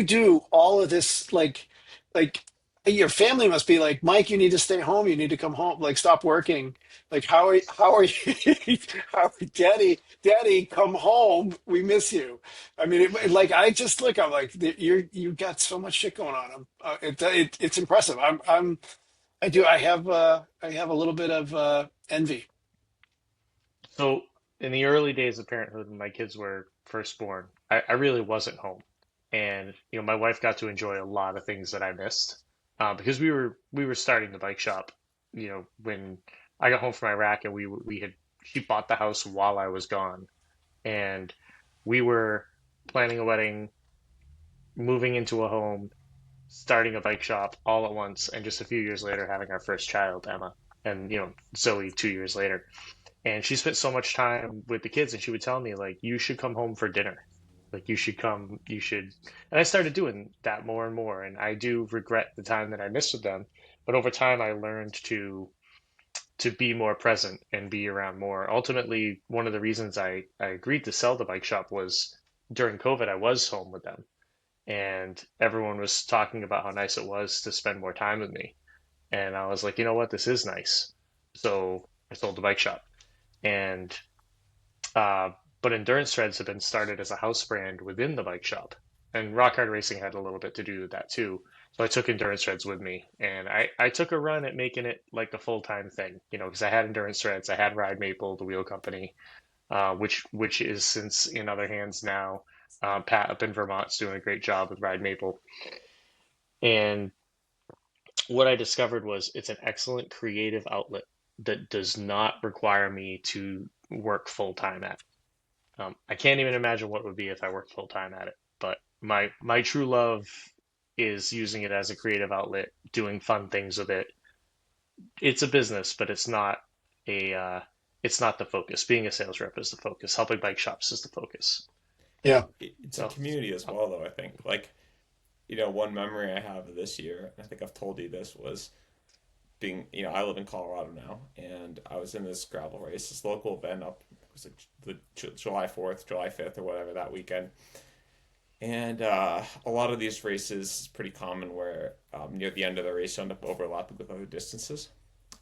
S1: do all of this like your family must be like, Mike, you need to stay home, you need to come home, like stop working. Like how are you Daddy, come home. We miss you. I mean like I just look, I'm like you got so much shit going on. It's impressive. I have a little bit of envy.
S2: So in the early days of parenthood, when my kids were first born, I really wasn't home, and my wife got to enjoy a lot of things that I missed because we were starting the bike shop. When I got home from Iraq, and we had she bought the house while I was gone, and we were planning a wedding, moving into a home, starting a bike shop all at once, and just a few years later having our first child, Emma, and Zoe 2 years later. And she spent so much time with the kids, and she would tell me, like, you should come home for dinner. Like, you should. And I started doing that more and more. And I do regret the time that I missed with them. But over time, I learned to be more present and be around more. Ultimately, one of the reasons I agreed to sell the bike shop was during COVID, I was home with them. And everyone was talking about how nice it was to spend more time with me. And I was like, you know what? This is nice. So I sold the bike shop. And uh, but endurance threads have been started as a house brand within the bike shop, and rock hard racing had a little bit to do with that too. So I took endurance threads with me, and I took a run at making it like a full-time thing, because I had endurance threads, I had Ride Maple, the wheel company, which is since in other hands now. Pat up in Vermont's doing a great job with Ride Maple, and what I discovered was it's an excellent creative outlet that does not require me to work full time at. I can't even imagine what it would be if I worked full time at it. But my true love is using it as a creative outlet, doing fun things with it. It's a business, but it's not the focus. Being a sales rep is the focus. Helping bike shops is the focus.
S1: Yeah.
S3: It's a
S2: So
S3: community as well, though. I think like one memory I have of this year, and I think I've told you this, was being, I live in Colorado now, and I was in this gravel race, this local event up, it was like the July 4th, July 5th, or whatever that weekend. And a lot of these races is pretty common where near the end of the race you end up overlapping with other distances.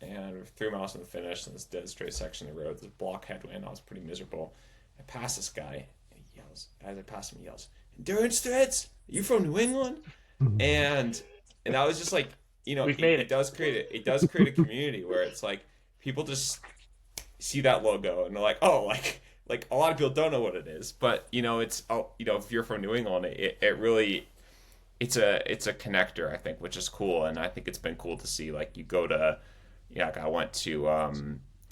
S3: And we're 3 miles from the finish in this dead straight section of the road, this block headwind. I was pretty miserable. I pass this guy, and he yells, as I pass him, he yells, "Endurance threads? Are you from New England?" And that was just like,
S2: we've
S3: it,
S2: made
S3: it
S2: it.
S3: does create it does create a community where it's like people just see that logo and they're like, oh, like a lot of people don't know what it is, but it's if you're from New England, it really it's a connector, I think, which is cool, and I think it's been cool to see. Like you go to, like I went to, I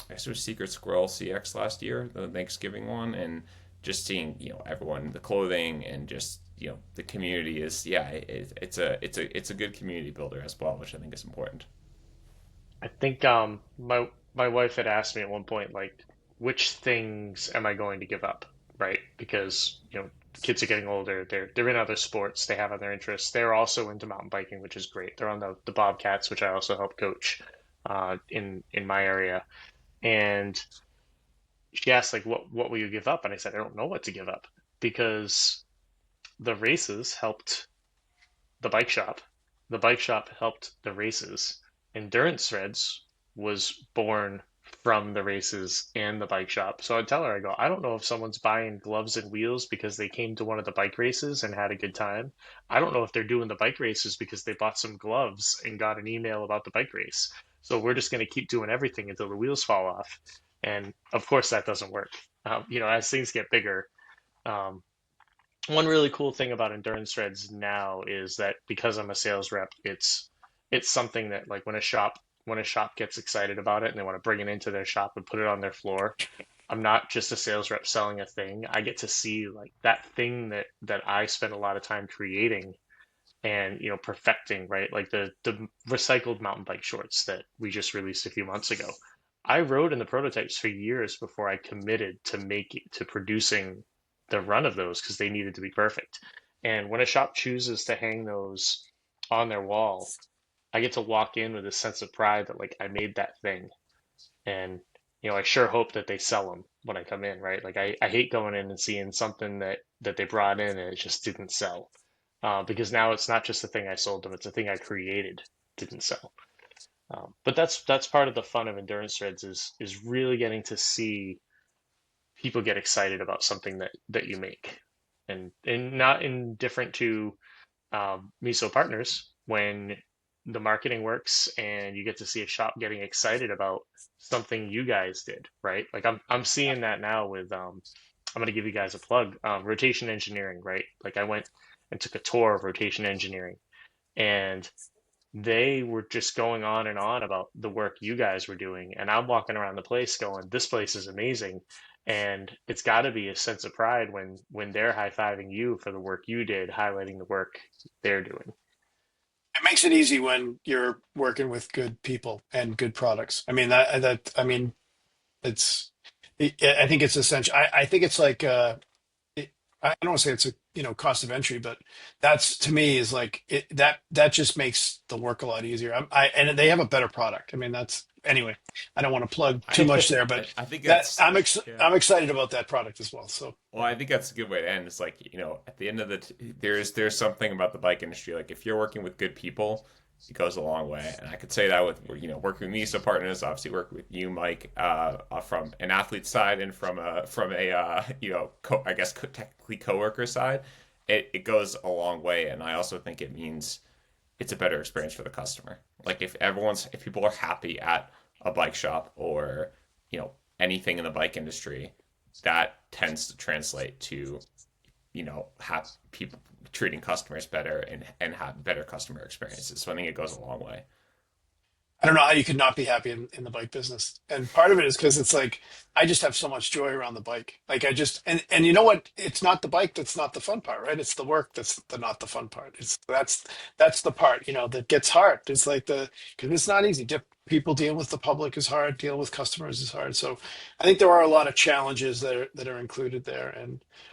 S3: guess it was Secret Squirrel CX last year, the Thanksgiving one, and just seeing everyone, the clothing, and just the community is, yeah, it's a good community builder as well, which I think is important.
S2: I think my wife had asked me at one point like which things am I going to give up, right? Because kids are getting older, they're in other sports, they have other interests. They're also into mountain biking, which is great. They're on the Bobcats, which I also help coach in my area. And she asked like what will you give up? And I said I don't know what to give up because the races helped the bike shop. The bike shop helped the races. Endurance Threads was born from the races and the bike shop. So I'd tell her, I go, I don't know if someone's buying gloves and wheels because they came to one of the bike races and had a good time. I don't know if they're doing the bike races because they bought some gloves and got an email about the bike race. So we're just going to keep doing everything until the wheels fall off. And of course, that doesn't work. As things get bigger, um, one really cool thing about endurance threads now is that because I'm a sales rep, it's something that like when a shop gets excited about it and they want to bring it into their shop and put it on their floor, I'm not just a sales rep selling a thing. I get to see like that thing that I spend a lot of time creating and perfecting, right? Like the recycled mountain bike shorts that we just released a few months ago. I wrote in the prototypes for years before I committed to producing the run of those because they needed to be perfect. And when a shop chooses to hang those on their wall, I get to walk in with a sense of pride that like I made that thing. And I sure hope that they sell them when I come in, right? Like I hate going in and seeing something that they brought in and it just didn't sell. Because now it's not just the thing I sold them, it's a thing I created didn't sell. But that's part of the fun of endurance threads is really getting to see people get excited about something that you make, and not indifferent to miso partners when the marketing works and you get to see a shop getting excited about something you guys did, right? Like I'm seeing that now with I'm going to give you guys a plug, rotation engineering, right? Like I went and took a tour of rotation engineering, and they were just going on and on about the work you guys were doing. And I'm walking around the place going, this place is amazing. And it's got to be a sense of pride when they're high-fiving you for the work you did, highlighting the work they're doing.
S1: It makes it easy when you're working with good people and good products. I mean that I mean it's I think it's essential. I think it's like I don't want to say it's a cost of entry, but that's to me is like that just makes the work a lot easier. And they have a better product. I mean that's anyway. I don't want to plug too
S3: I
S1: much there, but
S3: I think
S1: that
S3: that's yeah.
S1: I'm excited about that product as well. So
S3: Well, I think that's a good way to end. It's like, at the end of there's something about the bike industry. Like if you're working with good people, it goes a long way. And I could say that with, working with MISA partners, obviously working with you, Mike, from an athlete side and from a I guess technically coworker side, it goes a long way. And I also think it means it's a better experience for the customer. Like if people are happy at a bike shop or, anything in the bike industry, that tends to translate to have people treating customers better and have better customer experiences. So I think it goes a long way.
S1: I don't know how you could not be happy in the bike business. And part of it is because it's like I just have so much joy around the bike. Like I just and you know what? It's not the bike that's not the fun part, right? It's the work that's not the fun part. It's that's the part, that gets hard. It's like because it's not easy. People dealing with the public is hard, dealing with customers is hard. So I think there are a lot of challenges that are included there.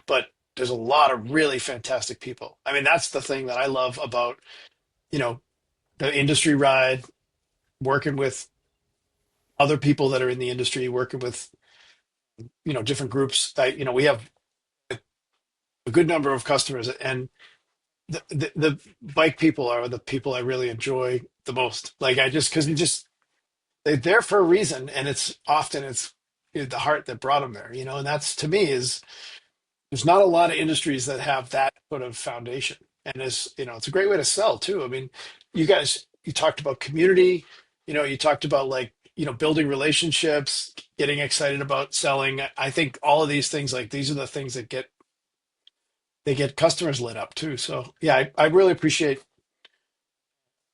S1: But there's a lot of really fantastic people. I mean, that's the thing that I love about, you know, the industry ride, working with other people that are in the industry, working with different groups. We have a good number of customers, and the bike people are the people I really enjoy the most. Like I just because they're there for a reason, and it's the heart that brought them there. And that's to me is there's not a lot of industries that have that sort of foundation, and it's a great way to sell too. I mean, you talked about community. You talked about like building relationships, getting excited about selling. I think all of these things, like these are the things that get customers lit up too. So yeah, I really appreciate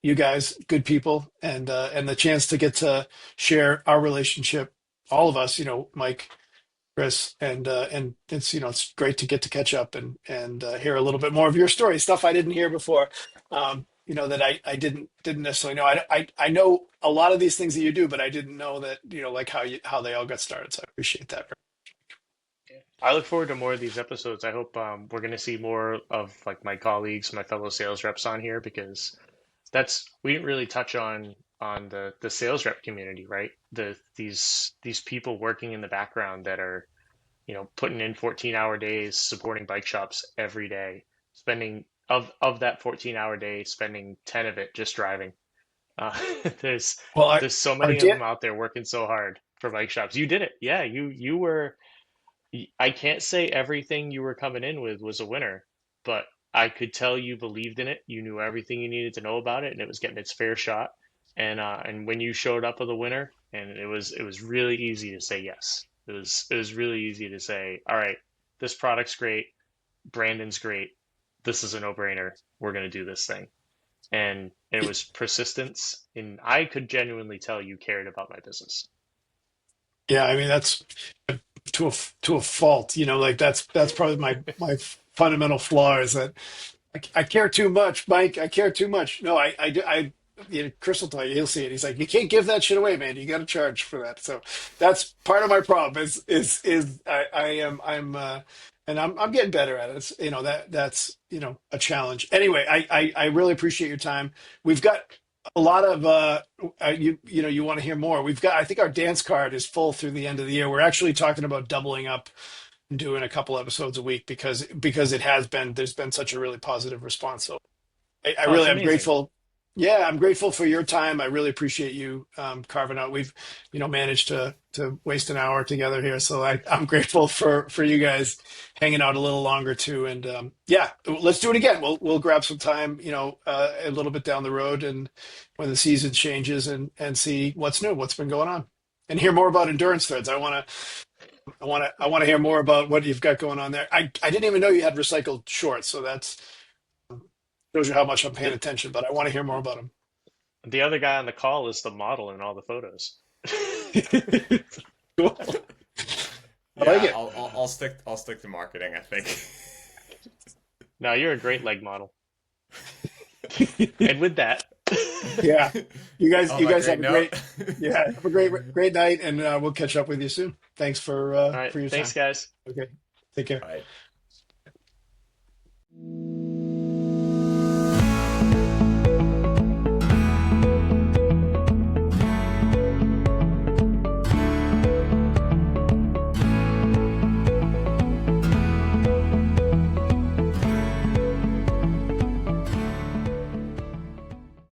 S1: you guys, good people, and the chance to get to share our relationship, all of us, Mike, Chris, and it's great to get to catch up and hear a little bit more of your story, stuff I didn't hear before, that I didn't necessarily know. I know a lot of these things that you do, but I didn't know that, like how they all got started. So I appreciate that.
S2: I look forward to more of these episodes. I hope we're going to see more of like my colleagues, my fellow sales reps on here because that's we didn't really touch on the sales rep community, right? These people working in the background that are putting in 14-hour days supporting bike shops every day, spending of that 14-hour day, spending 10 of it just driving. Uh, there's
S1: Well,
S2: there's so
S1: our
S2: many of
S1: Dan,
S2: them out there working so hard for bike shops. You did it. Yeah, you were I can't say everything you were coming in with was a winner, but I could tell you believed in it. You knew everything you needed to know about it, and it was getting its fair shot. And when you showed up with a winner, and it was really easy to say yes. It was really easy to say, all right, this product's great, Brandon's great, this is a no-brainer. We're gonna do this thing. And it was persistence, and I could genuinely tell you cared about my business.
S1: yeah, I mean that's to a fault, like that's probably my fundamental flaw is that I care too much, Mike. I care too much. No, Chris will tell you. He'll see it. He's like, you can't give that shit away, man. You got to charge for that. So that's part of my problem. Is I am and I'm getting better at it. It's, that's a challenge. Anyway, I really appreciate your time. We've got a lot of you want to hear more. I think our dance card is full through the end of the year. We're actually talking about doubling up doing a couple episodes a week because there's been such a really positive response. So I
S2: Oh,
S1: really
S2: it's
S1: am
S2: amazing.
S1: grateful. Yeah, I'm grateful for your time. I really appreciate you carving out. We've managed to waste an hour together here, so I'm grateful for you guys hanging out a little longer too. And yeah, let's do it again. We'll grab some time, a little bit down the road, and when the season changes, and see what's new, what's been going on, and hear more about endurance threads. I want to hear more about what you've got going on there. I didn't even know you had recycled shorts, so that's shows you how much I'm paying
S2: The
S1: attention. But I want to hear more about them.
S2: the other guy on the call is the model in all the photos.
S1: Cool. I like
S3: Yeah,
S1: it.
S3: I'll stick to marketing, I think.
S2: Now you're a great leg model. And with that,
S1: Yeah, you guys,
S3: On
S1: you
S3: that
S1: guys
S3: great
S1: have a
S3: note.
S1: great night, and we'll catch up with you soon. Thanks
S2: all right,
S1: for your
S2: thanks,
S1: time.
S2: guys.
S1: Okay, take care.
S3: Bye.